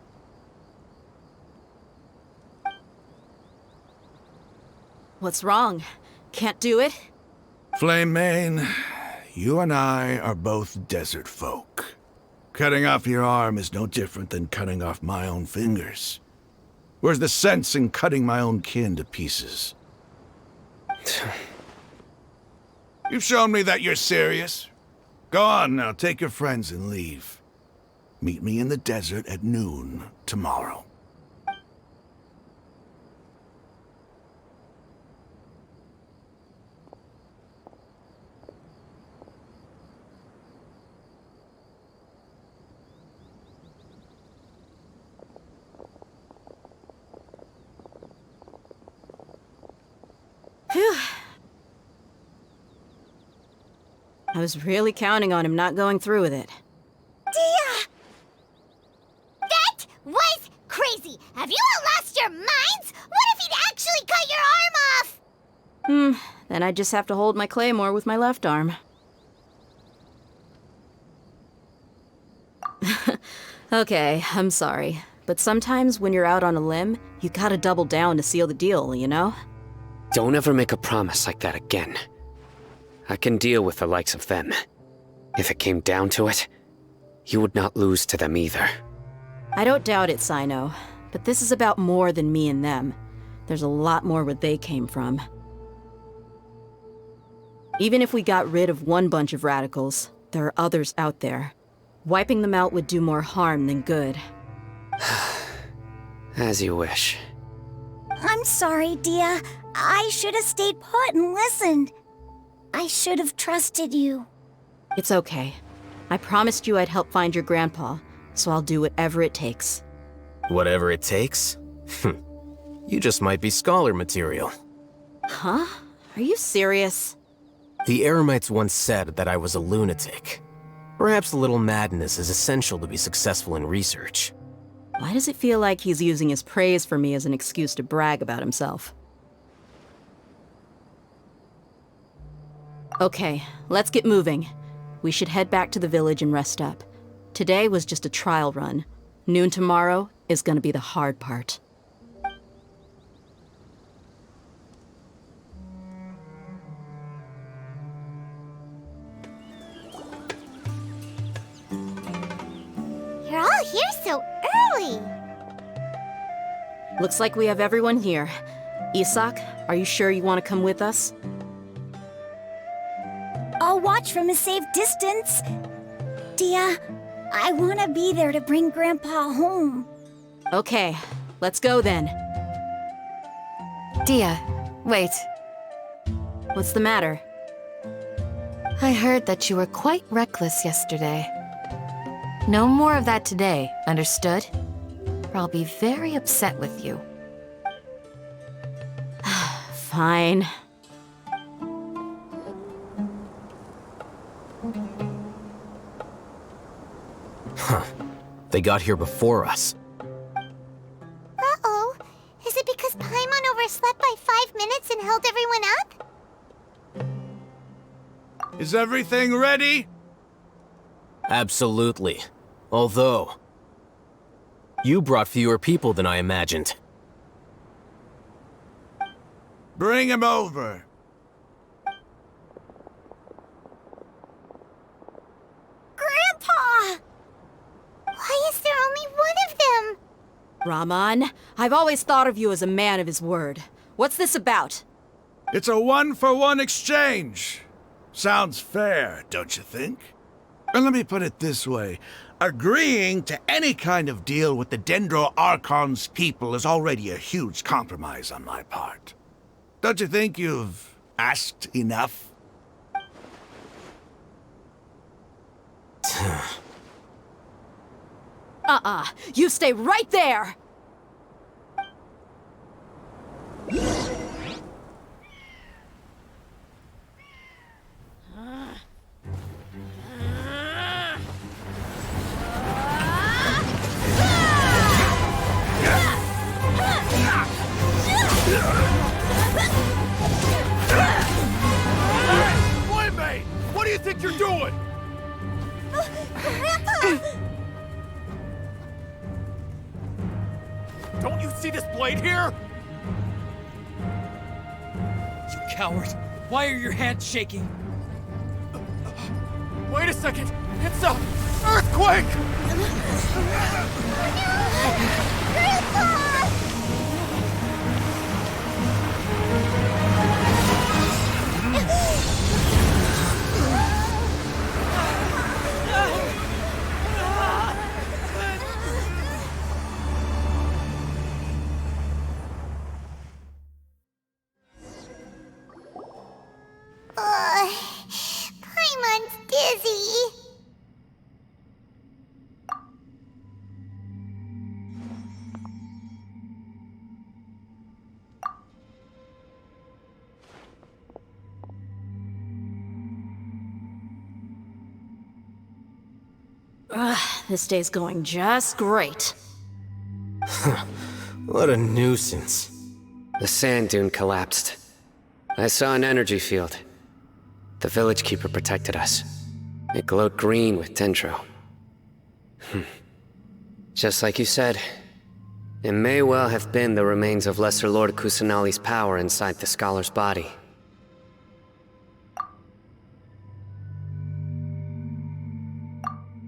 Speaker 8: What's wrong? Can't do it?
Speaker 15: Flame Mane, you and I are both desert folk. Cutting off your arm is no different than cutting off my own fingers. Where's the sense in cutting my own kin to pieces? You've shown me that you're serious. Go on now, take your friends and leave. Meet me in the desert at noon tomorrow.
Speaker 8: Phew. I was really counting on him not going through with it.
Speaker 7: Dia! That was crazy! Have you all lost your minds? What if he'd actually cut your arm off?
Speaker 8: Then I just have to hold my claymore with my left arm. Okay, I'm sorry. But sometimes when you're out on a limb, you gotta double down to seal the deal, you know?
Speaker 3: Don't ever make a promise like that again. I can deal with the likes of them. If it came down to it, you would not lose to them either.
Speaker 8: I don't doubt it, Sino. But this is about more than me and them. There's a lot more where they came from. Even if we got rid of one bunch of radicals, there are others out there. Wiping them out would do more harm than good.
Speaker 3: As you wish.
Speaker 1: I'm sorry, Dia. I should have stayed put and listened. I should have trusted you.
Speaker 8: It's okay. I promised you I'd help find your grandpa, so I'll do whatever it takes.
Speaker 14: Whatever it takes? You just might be scholar material.
Speaker 8: Huh? Are you serious?
Speaker 14: The Eremites once said that I was a lunatic. Perhaps a little madness is essential to be successful in research.
Speaker 8: Why does it feel like he's using his praise for me as an excuse to brag about himself? Okay, let's get moving. We should head back to the village and rest up. Today was just a trial run. Noon tomorrow is gonna be the hard part.
Speaker 7: You're all here so early.
Speaker 8: Looks like we have everyone here. Isak, are you sure you want to come with us?
Speaker 1: I'll watch from a safe distance. Dia, I want to be there to bring Grandpa home.
Speaker 8: Okay, let's go then.
Speaker 12: Dia, wait.
Speaker 8: What's the matter?
Speaker 12: I heard that you were quite reckless yesterday. No more of that today, understood? Or I'll be very upset with you.
Speaker 8: Fine.
Speaker 14: Huh. They got here before us.
Speaker 7: Uh-oh. Is it because Paimon overslept by 5 minutes and held everyone up?
Speaker 15: Is everything ready?
Speaker 14: Absolutely. Although, you brought fewer people than I imagined.
Speaker 15: Bring him over.
Speaker 1: Grandpa!
Speaker 7: Why is there only one of them?
Speaker 8: Rahman, I've always thought of you as a man of his word. What's this about?
Speaker 15: It's a one-for-one exchange. Sounds fair, don't you think? And let me put it this way. Agreeing to any kind of deal with the Dendro Archon's people is already a huge compromise on my part. Don't you think you've asked enough?
Speaker 8: You stay right there!
Speaker 15: Boy, what do you think you're doing?
Speaker 1: Grandpa!
Speaker 16: Don't you see this blade here? You coward! Why are your hands shaking? Wait a second! It's a earthquake!
Speaker 7: Grandpa! Paimon's dizzy.
Speaker 8: This day's going just great.
Speaker 14: What a nuisance.
Speaker 3: The sand dune collapsed. I saw an energy field. The village keeper protected us. It glowed green with dendro. Just like you said, it may well have been the remains of Lesser Lord Kusanali's power inside the scholar's body.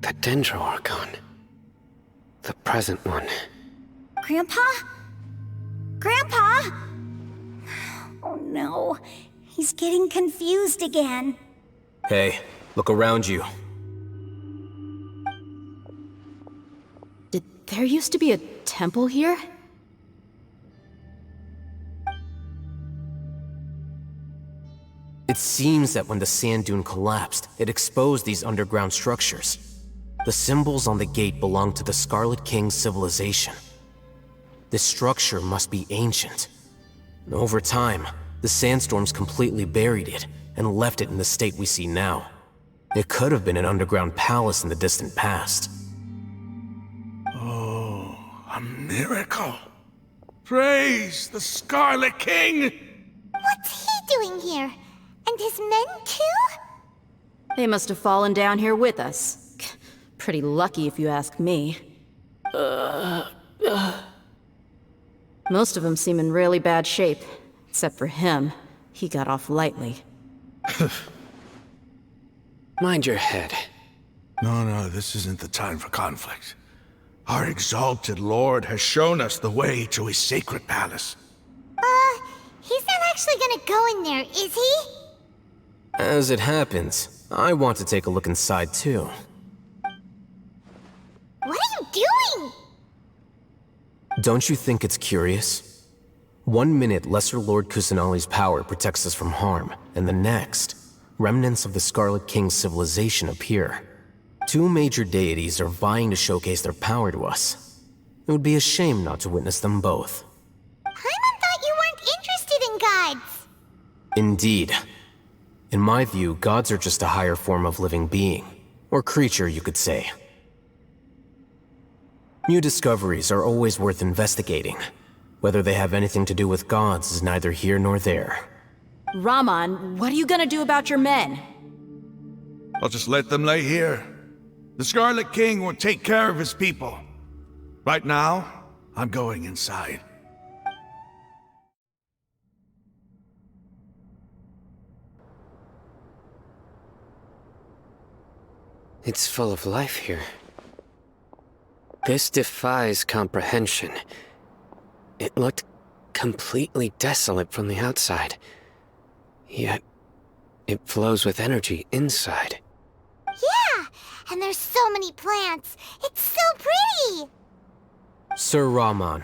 Speaker 3: The Dendro Archon. The present one.
Speaker 1: Grandpa? Grandpa? Oh no, he's getting confused again.
Speaker 14: Hey, look around you.
Speaker 8: Did there used to be a temple here?
Speaker 14: It seems that when the sand dune collapsed, it exposed these underground structures. The symbols on the gate belong to the Scarlet King's civilization. This structure must be ancient. Over time, the sandstorms completely buried it and left it in the state we see now. It could have been an underground palace in the distant past.
Speaker 15: Oh, a miracle. Praise the Scarlet King!
Speaker 7: What's he doing here? And his men too?
Speaker 8: They must have fallen down here with us. Pretty lucky if you ask me. Most of them seem in really bad shape. Except for him. He got off lightly.
Speaker 3: Mind your head.
Speaker 15: No, this isn't the time for conflict. Our exalted lord has shown us the way to his sacred palace.
Speaker 7: He's not actually gonna go in there, is he?
Speaker 14: As it happens, I want to take a look inside too.
Speaker 7: What are you doing?
Speaker 14: Don't you think it's curious? 1 minute, Lesser Lord Kusanali's power protects us from harm, and the next, remnants of the Scarlet King's civilization appear. 2 major deities are vying to showcase their power to us. It would be a shame not to witness them both.
Speaker 7: Paimon thought you weren't interested in gods.
Speaker 14: Indeed. In my view, gods are just a higher form of living being, or creature, you could say. New discoveries are always worth investigating. Whether they have anything to do with gods is neither here nor there.
Speaker 8: Raman, what are you gonna do about your men?
Speaker 15: I'll just let them lay here. The Scarlet King will take care of his people. Right now, I'm going inside.
Speaker 3: It's full of life here. This defies comprehension. It looked completely desolate from the outside. Yet, it flows with energy inside.
Speaker 7: Yeah, and there's so many plants. It's so pretty.
Speaker 14: Sir Raman.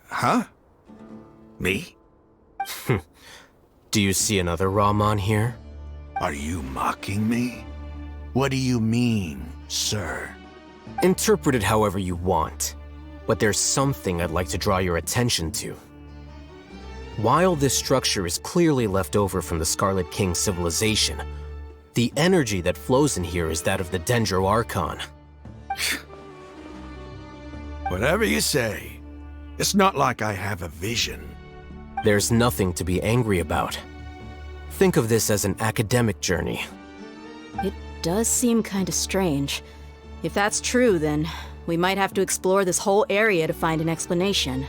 Speaker 15: Huh? Me?
Speaker 14: Do you see another Raman here?
Speaker 15: Are you mocking me? What do you mean, sir?
Speaker 14: Interpret it however you want, but there's something I'd like to draw your attention to. While this structure is clearly left over from the Scarlet King civilization, the energy that flows in here is that of the Dendro Archon.
Speaker 15: Whatever you say. It's not like I have a vision.
Speaker 14: There's nothing to be angry about. Think of this as an academic journey.
Speaker 8: It does seem kinda strange. If that's true, then we might have to explore this whole area to find an explanation.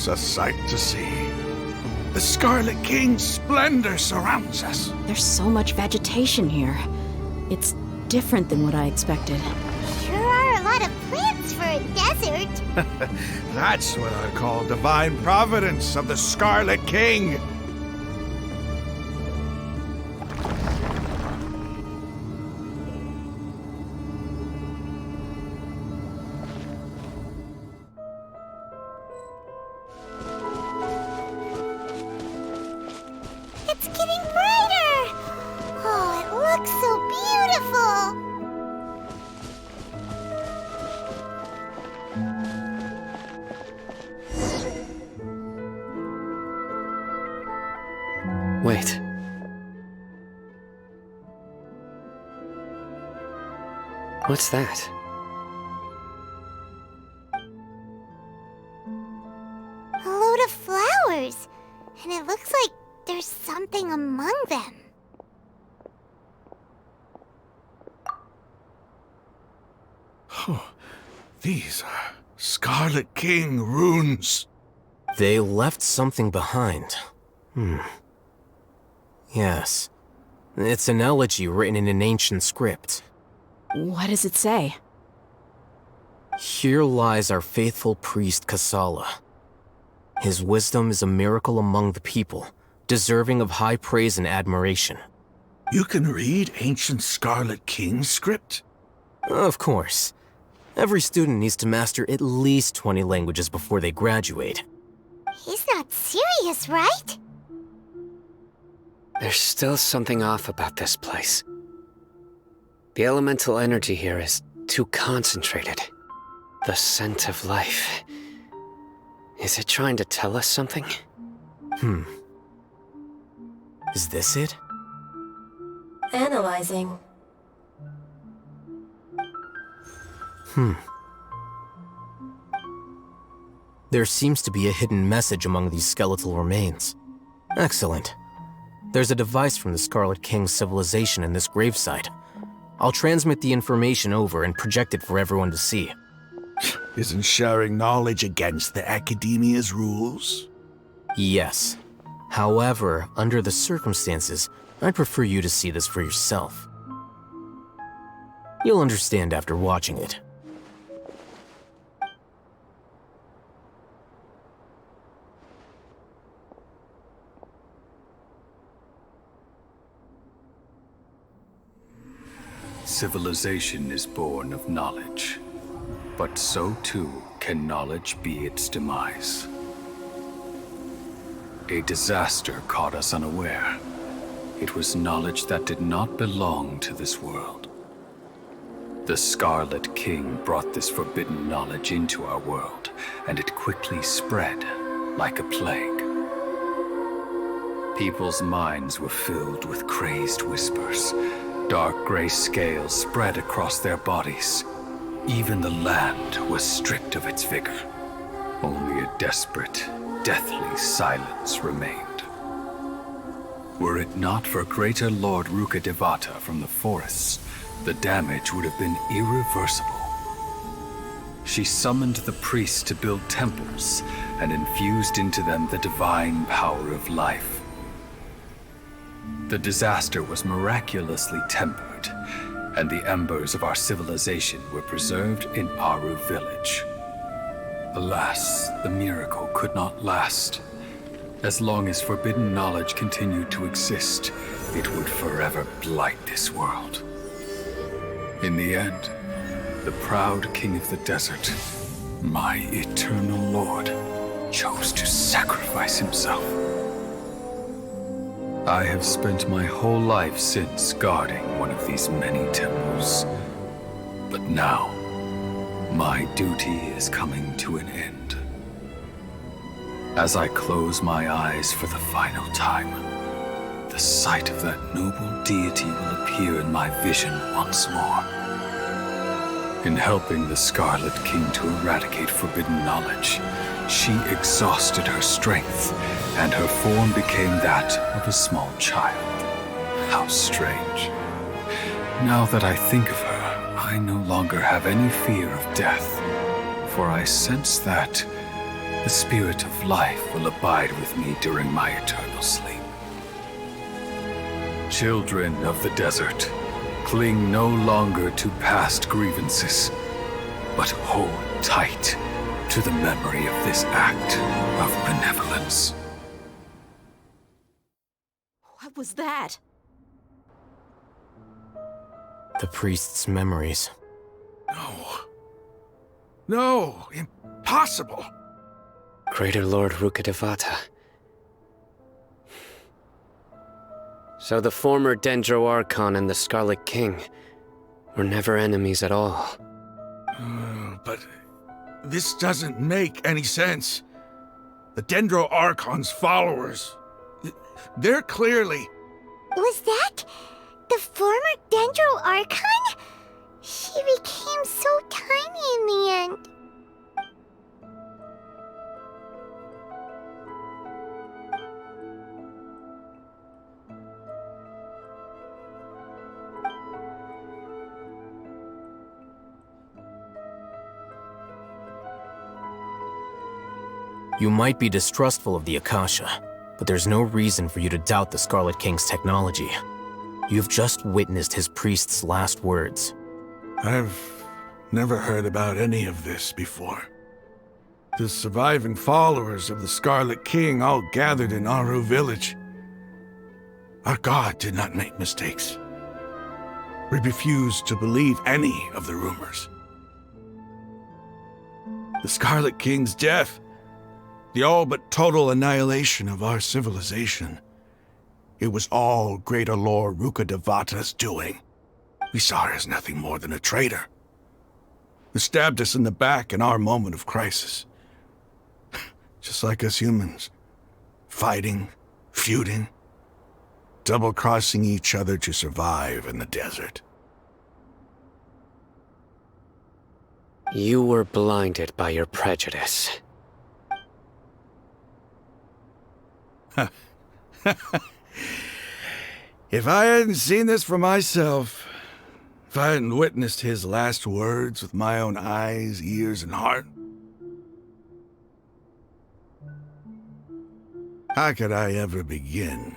Speaker 15: It's a sight to see. The Scarlet King's splendor surrounds us.
Speaker 8: There's so much vegetation here. It's different than what I expected.
Speaker 7: Sure are a lot of plants for a desert.
Speaker 15: That's what I call divine providence of the Scarlet King.
Speaker 7: It's getting brighter! Oh, it looks so beautiful!
Speaker 3: Wait. What's that?
Speaker 7: A load of flowers. And it looks like there's something among them.
Speaker 15: These are Scarlet King runes.
Speaker 14: They left something behind. Yes. It's an elegy written in an ancient script.
Speaker 8: What does it say?
Speaker 14: Here lies our faithful priest Kasala. His wisdom is a miracle among the people, deserving of high praise and admiration.
Speaker 15: You can read ancient Scarlet King script?
Speaker 14: Of course. Every student needs to master at least 20 languages before they graduate.
Speaker 7: He's not serious, right?
Speaker 3: There's still something off about this place. The elemental energy here is too concentrated. The scent of life. Is it trying to tell us something?
Speaker 14: Is this it?
Speaker 17: Analyzing.
Speaker 14: There seems to be a hidden message among these skeletal remains. Excellent. There's a device from the Scarlet King's civilization in this gravesite. I'll transmit the information over and project it for everyone to see.
Speaker 15: Isn't sharing knowledge against the Academia's rules?
Speaker 14: Yes. However, under the circumstances, I'd prefer you to see this for yourself. You'll understand after watching it.
Speaker 2: Civilization is born of knowledge, but so too can knowledge be its demise. A disaster caught us unaware. It was knowledge that did not belong to this world. The Scarlet King brought this forbidden knowledge into our world, and it quickly spread like a plague. People's minds were filled with crazed whispers. Dark gray scales spread across their bodies. Even the land was stripped of its vigor. Only a desperate, deathly silence remained. Were it not for greater Lord Rukkhadevata from the forests, the damage would have been irreversible. She summoned the priests to build temples and infused into them the divine power of life. The disaster was miraculously tempered, and the embers of our civilization were preserved in Aru village. Alas, the miracle could not last. As long as forbidden knowledge continued to exist, it would forever blight this world. In the end, the proud king of the desert, my eternal lord, chose to sacrifice himself. I have spent my whole life since guarding one of these many temples. But now, my duty is coming to an end. As I close my eyes for the final time, the sight of that noble deity will appear in my vision once more. In helping the Scarlet King to eradicate forbidden knowledge, she exhausted her strength, and her form became that of a small child. How strange. Now that I think of her, I no longer have any fear of death, for I sense that
Speaker 17: The spirit of life will abide with me during my eternal sleep. Children of the desert, cling no longer to past grievances, but hold tight to the memory of this act of benevolence.
Speaker 8: What was that?
Speaker 14: The priest's memories.
Speaker 15: No, impossible.
Speaker 3: Greater Lord Rukkhadevata. So the former Dendro Archon and the Scarlet King were never enemies at all.
Speaker 15: But this doesn't make any sense. The Dendro Archon's followers, they're clearly...
Speaker 7: Was that the former Dendro Archon? She became so tiny in the end.
Speaker 14: You might be distrustful of the Akasha, but there's no reason for you to doubt the Scarlet King's technology. You've just witnessed his priest's last words.
Speaker 15: I've never heard about any of this before. The surviving followers of the Scarlet King all gathered in Aru village. Our god did not make mistakes. We refuse to believe any of the rumors. The Scarlet King's death, the all but total annihilation of our civilization, it was all Greater Lord Rukkhadevata's doing. We saw her as nothing more than a traitor, who stabbed us in the back in our moment of crisis. Just like us humans, fighting, feuding, double-crossing each other to survive in the desert.
Speaker 3: You were blinded by your prejudice.
Speaker 15: If I hadn't seen this for myself, if I hadn't witnessed his last words with my own eyes, ears, and heart, how could I ever begin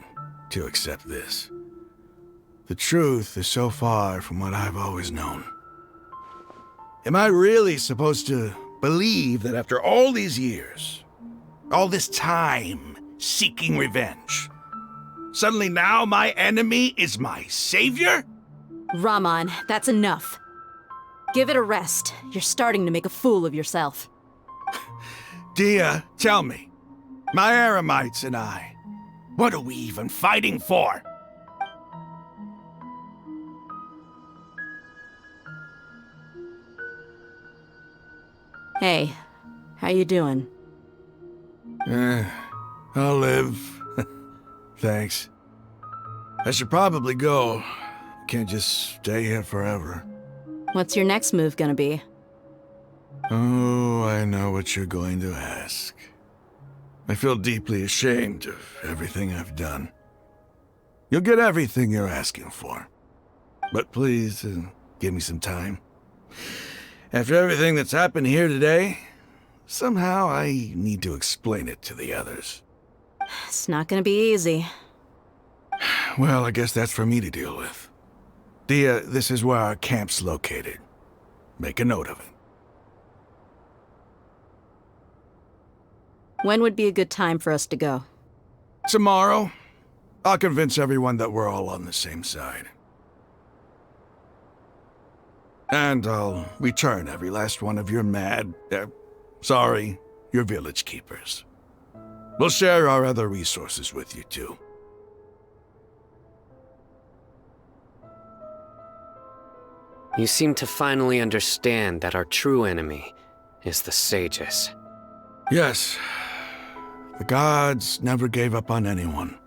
Speaker 15: to accept this? The truth is so far from what I've always known. Am I really supposed to believe that after all these years, all this time seeking revenge, suddenly now my enemy is my savior?
Speaker 8: Raman, that's enough. Give it a rest. You're starting to make a fool of yourself.
Speaker 15: Dia, tell me, my Eremites and I, what are we even fighting for?
Speaker 8: Hey, how you doing?
Speaker 15: I'll live. Thanks. I should probably go. Can't just stay here forever.
Speaker 8: What's your next move gonna be?
Speaker 15: Oh, I know what you're going to ask. I feel deeply ashamed of everything I've done. You'll get everything you're asking for. But please, give me some time. After everything that's happened here today, somehow I need to explain it to the others.
Speaker 8: It's not gonna be easy.
Speaker 15: Well, I guess that's for me to deal with. Dia, this is where our camp's located. Make a note of it.
Speaker 8: When would be a good time for us to go?
Speaker 15: Tomorrow, I'll convince everyone that we're all on the same side. And I'll return every last one of your your village keepers. We'll share our other resources with you too.
Speaker 3: You seem to finally understand that our true enemy is the sages.
Speaker 15: Yes. The gods never gave up on anyone.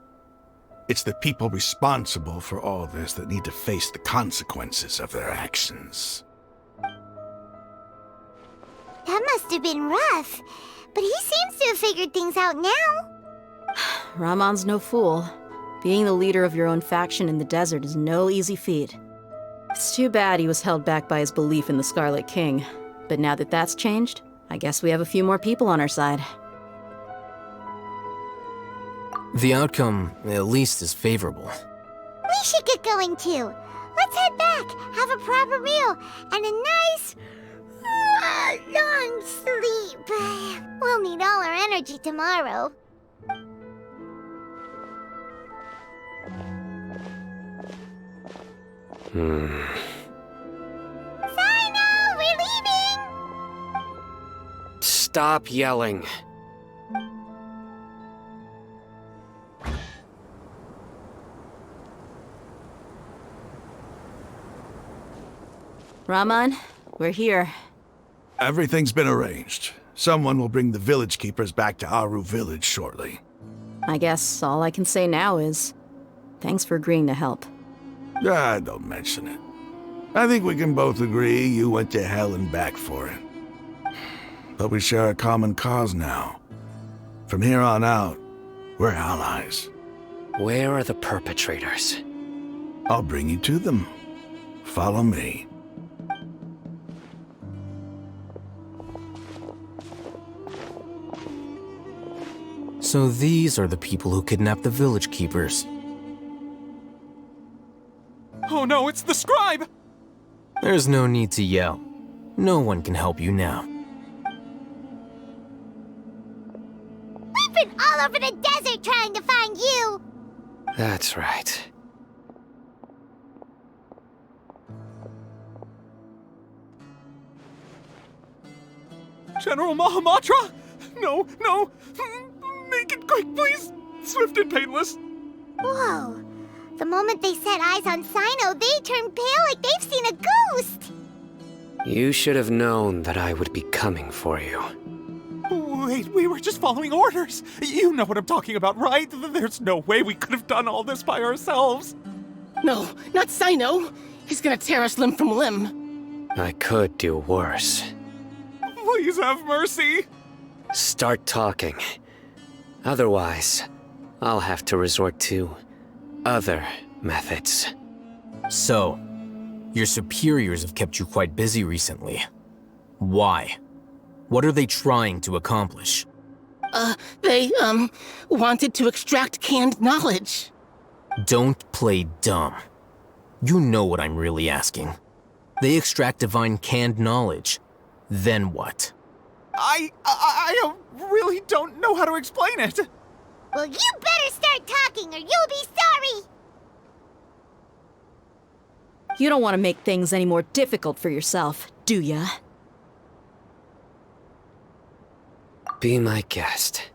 Speaker 15: It's the people responsible for all this that need to face the consequences of their actions.
Speaker 7: That must have been rough, but he seems to have figured things out now.
Speaker 8: Raman's no fool. Being the leader of your own faction in the desert is no easy feat. It's too bad he was held back by his belief in the Scarlet King. But now that that's changed, I guess we have a few more people on our side.
Speaker 14: The outcome, at least, is favorable.
Speaker 7: We should get going too. Let's head back, have a proper meal, and a nice, long sleep. We'll need all our energy tomorrow. Sino, we're leaving!
Speaker 3: Stop yelling.
Speaker 8: Raman, we're here.
Speaker 15: Everything's been arranged. Someone will bring the village keepers back to Aru village shortly.
Speaker 8: I guess all I can say now is, thanks for agreeing to help.
Speaker 15: Don't mention it. I think we can both agree you went to hell and back for it. But we share a common cause now. From here on out, we're allies.
Speaker 3: Where are the perpetrators?
Speaker 15: I'll bring you to them. Follow me.
Speaker 14: So these are the people who kidnapped the village keepers.
Speaker 16: Oh no, it's the scribe!
Speaker 14: There's no need to yell. No one can help you now.
Speaker 7: We've been all over the desert trying to find you!
Speaker 3: That's right.
Speaker 16: General Mahamatra? No, no! Make it quick, please! Swift and painless!
Speaker 7: Whoa. The moment they set eyes on Sino, they turned pale like they've seen a ghost!
Speaker 3: You should have known that I would be coming for you.
Speaker 16: Wait, we were just following orders! You know what I'm talking about, right? There's no way we could have done all this by ourselves!
Speaker 18: No, not Sino! He's gonna tear us limb from limb!
Speaker 3: I could do worse.
Speaker 16: Please have mercy!
Speaker 3: Start talking. Otherwise, I'll have to resort to other methods.
Speaker 14: So, your superiors have kept you quite busy recently. Why? What are they trying to accomplish?
Speaker 18: They wanted to extract canned knowledge.
Speaker 14: Don't play dumb. You know what I'm really asking. They extract divine canned knowledge. Then what?
Speaker 16: I really don't know how to explain it.
Speaker 7: Well, you better start talking or you'll be sorry!
Speaker 8: You don't want to make things any more difficult for yourself, do ya?
Speaker 3: Be my guest.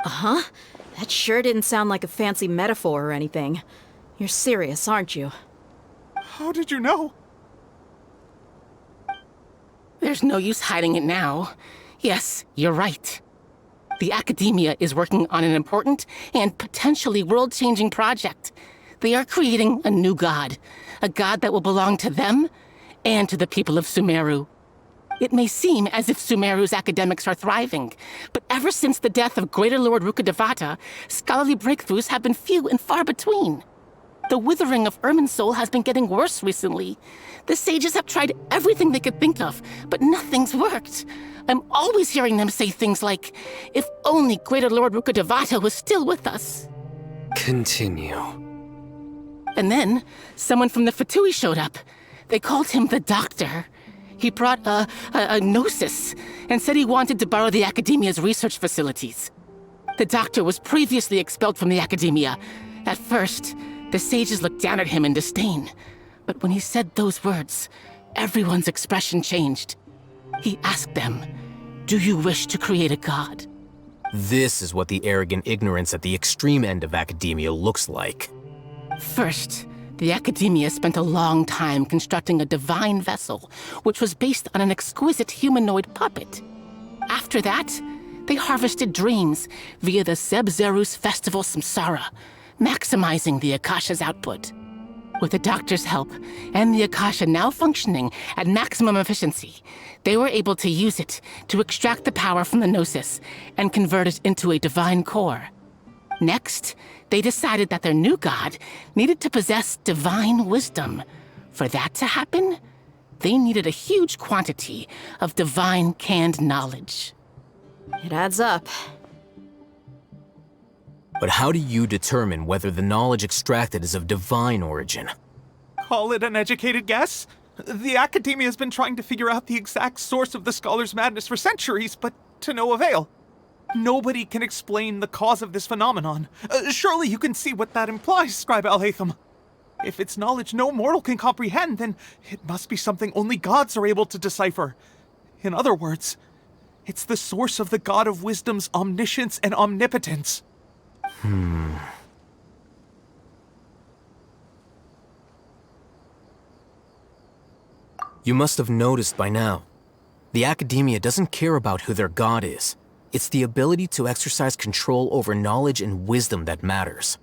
Speaker 8: Uh-huh. That sure didn't sound like a fancy metaphor or anything. You're serious, aren't you?
Speaker 16: How did you know?
Speaker 18: There's no use hiding it now. Yes, you're right. The Academia is working on an important and potentially world-changing project. They are creating a new god. A god that will belong to them and to the people of Sumeru. It may seem as if Sumeru's academics are thriving, but ever since the death of Greater Lord Rukkhadevata, scholarly breakthroughs have been few and far between. The withering of Irminsul has been getting worse recently. The sages have tried everything they could think of, but nothing's worked. I'm always hearing them say things like, if only Greater Lord Rukkhadevata was still with us.
Speaker 3: Continue.
Speaker 18: And then, someone from the Fatui showed up. They called him the Doctor. He brought a gnosis and said he wanted to borrow the Academia's research facilities. The Doctor was previously expelled from the Academia. At first, the sages looked down at him in disdain. But when he said those words, everyone's expression changed. He asked them, "Do you wish to create a god?"
Speaker 14: This is what the arrogant ignorance at the extreme end of academia looks like.
Speaker 18: First, the Academia spent a long time constructing a divine vessel, which was based on an exquisite humanoid puppet. After that, they harvested dreams via the Zeb-Zerus Festival Samsara, maximizing the Akasha's output. With the Doctor's help, and the Akasha now functioning at maximum efficiency, they were able to use it to extract the power from the Gnosis and convert it into a divine core. Next, they decided that their new god needed to possess divine wisdom. For that to happen, they needed a huge quantity of divine canned knowledge.
Speaker 8: It adds up.
Speaker 14: But how do you determine whether the knowledge extracted is of divine origin?
Speaker 16: Call it an educated guess? The Academia has been trying to figure out the exact source of the Scholar's madness for centuries, but to no avail. Nobody can explain the cause of this phenomenon. Surely you can see what that implies, Scribe Alhaitham. If it's knowledge no mortal can comprehend, then it must be something only gods are able to decipher. In other words, it's the source of the God of Wisdom's omniscience and omnipotence.
Speaker 14: You must have noticed by now. The Academia doesn't care about who their god is. It's the ability to exercise control over knowledge and wisdom that matters.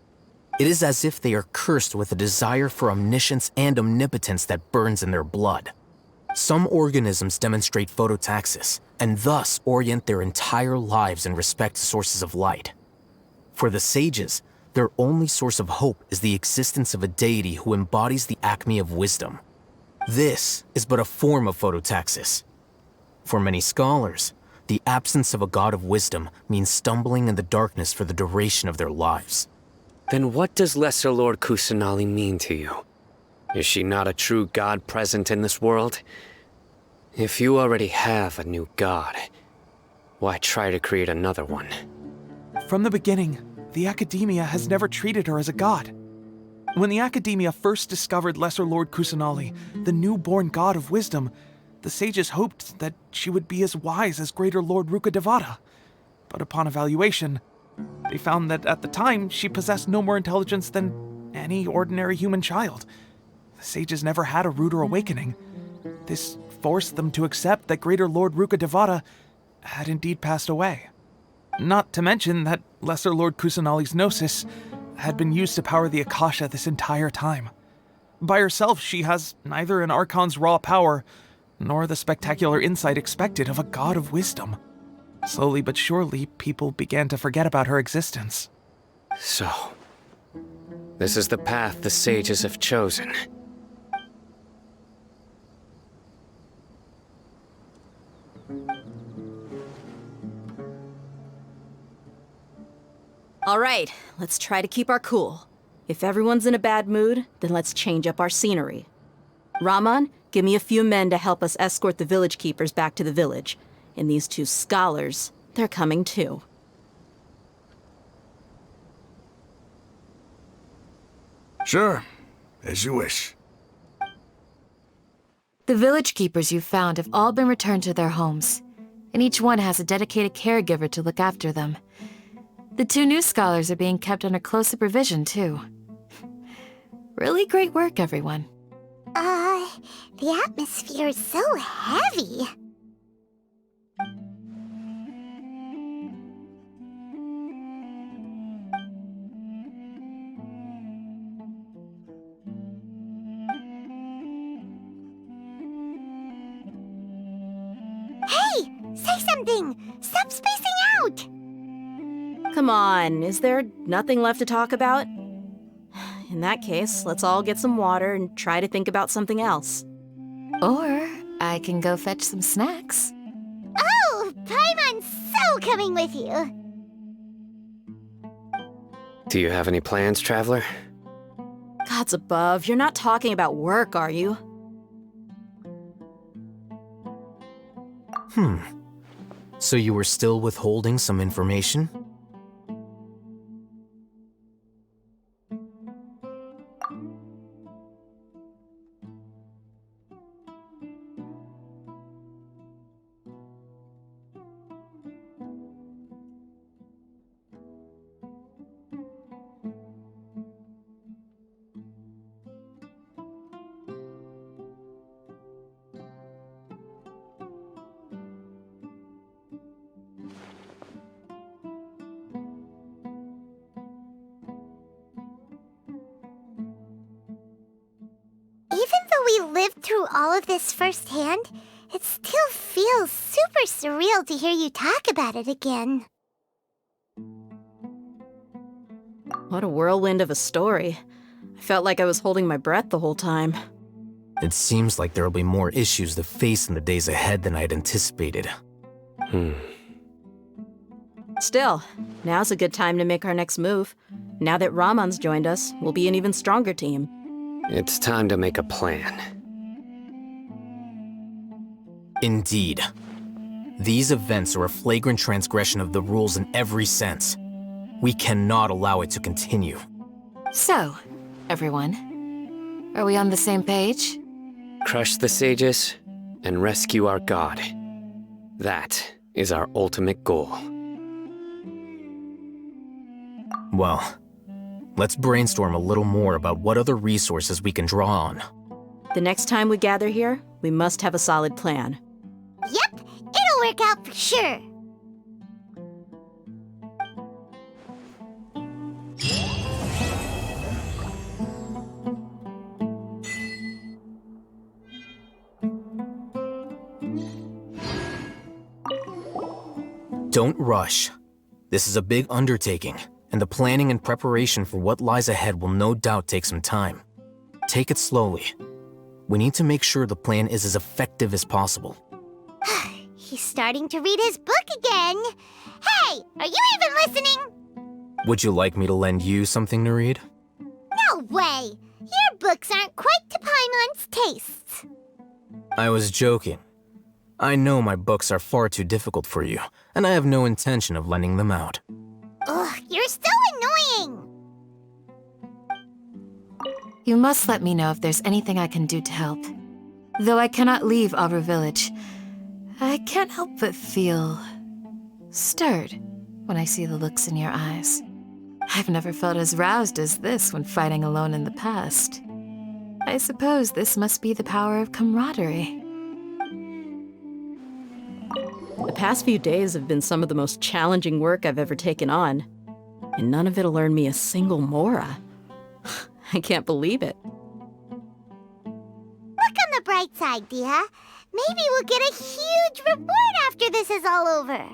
Speaker 14: It is as if they are cursed with a desire for omniscience and omnipotence that burns in their blood. Some organisms demonstrate phototaxis, and thus orient their entire lives in respect to sources of light. For the sages, their only source of hope is the existence of a deity who embodies the acme of wisdom. This is but a form of phototaxis. For many scholars, the absence of a god of wisdom means stumbling in the darkness for the duration of their lives.
Speaker 3: Then what does Lesser Lord Kusanali mean to you? Is she not a true god present in this world? If you already have a new god, why try to create another one?
Speaker 16: From the beginning, the Academia has never treated her as a god. When the Academia first discovered Lesser Lord Kusanali, the newborn god of wisdom, the sages hoped that she would be as wise as Greater Lord Rukkhadevata. But upon evaluation, they found that at the time she possessed no more intelligence than any ordinary human child. The sages never had a ruder awakening. This forced them to accept that Greater Lord Rukkhadevata had indeed passed away. Not to mention that Lesser Lord Kusanali's gnosis had been used to power the Akasha this entire time. By herself, she has neither an Archon's raw power, nor the spectacular insight expected of a god of wisdom. Slowly but surely, people began to forget about her existence.
Speaker 3: So, this is the path the sages have chosen.
Speaker 8: All right, let's try to keep our cool. If everyone's in a bad mood, then let's change up our scenery. Raman, give me a few men to help us escort the village keepers back to the village. And these two scholars, they're coming too.
Speaker 15: Sure, as you wish.
Speaker 12: The village keepers you've found have all been returned to their homes, and each one has a dedicated caregiver to look after them. The two new scholars are being kept under close supervision, too. Really great work, everyone.
Speaker 7: The atmosphere is so heavy. Hey! Say something! Stop spacing out!
Speaker 8: Come on, is there nothing left to talk about? In that case, let's all get some water and try to think about something else.
Speaker 12: Or I can go fetch some snacks.
Speaker 7: Oh! Paimon's so coming with you!
Speaker 3: Do you have any plans, Traveler?
Speaker 8: Gods above, you're not talking about work, are you?
Speaker 14: So you were still withholding some information?
Speaker 7: Even though we lived through all of this firsthand, it still feels super surreal to hear you talk about it again.
Speaker 8: What a whirlwind of a story. I felt like I was holding my breath the whole time.
Speaker 14: It seems like there will be more issues to face in the days ahead than I'd anticipated.
Speaker 8: Still, now's a good time to make our next move. Now that Ramon's joined us, we'll be an even stronger team.
Speaker 3: It's time to make a plan.
Speaker 14: Indeed. These events are a flagrant transgression of the rules in every sense. We cannot allow it to continue.
Speaker 12: So, everyone, are we on the same page?
Speaker 3: Crush the sages and rescue our god. That is our ultimate goal.
Speaker 14: Well, let's brainstorm a little more about what other resources we can draw on.
Speaker 8: The next time we gather here, we must have a solid plan.
Speaker 7: Yep, it'll work out for sure.
Speaker 14: Don't rush. This is a big undertaking, and the planning and preparation for what lies ahead will no doubt take some time. Take it slowly. We need to make sure the plan is as effective as possible.
Speaker 7: He's starting to read his book again. Hey, are you even listening?
Speaker 14: Would you like me to lend you something to read?
Speaker 7: No way! Your books aren't quite to Paimon's tastes.
Speaker 14: I was joking. I know my books are far too difficult for you, and I have no intention of lending them out.
Speaker 7: Ugh, you're so annoying!
Speaker 12: You must let me know if there's anything I can do to help. Though I cannot leave Aru Village, I can't help but feel stirred when I see the looks in your eyes. I've never felt as roused as this when fighting alone in the past. I suppose this must be the power of camaraderie.
Speaker 8: The past few days have been some of the most challenging work I've ever taken on. And none of it'll earn me a single Mora. I can't believe it.
Speaker 7: Look on the bright side, Dia. Maybe we'll get a huge reward after this is all over.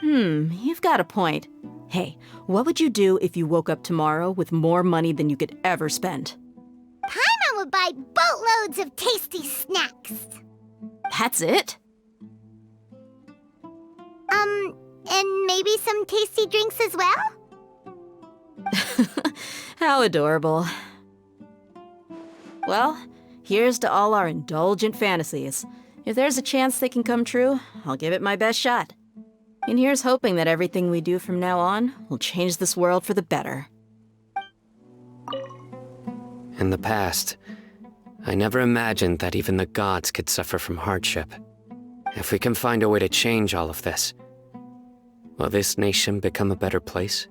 Speaker 8: You've got a point. Hey, what would you do if you woke up tomorrow with more money than you could ever spend?
Speaker 7: Paimon would buy boatloads of tasty snacks.
Speaker 8: That's it?
Speaker 7: And maybe some tasty drinks as well?
Speaker 8: How adorable. Well, here's to all our indulgent fantasies. If there's a chance they can come true, I'll give it my best shot. And here's hoping that everything we do from now on will change this world for the better.
Speaker 3: In the past, I never imagined that even the gods could suffer from hardship. If we can find a way to change all of this, will this nation become a better place?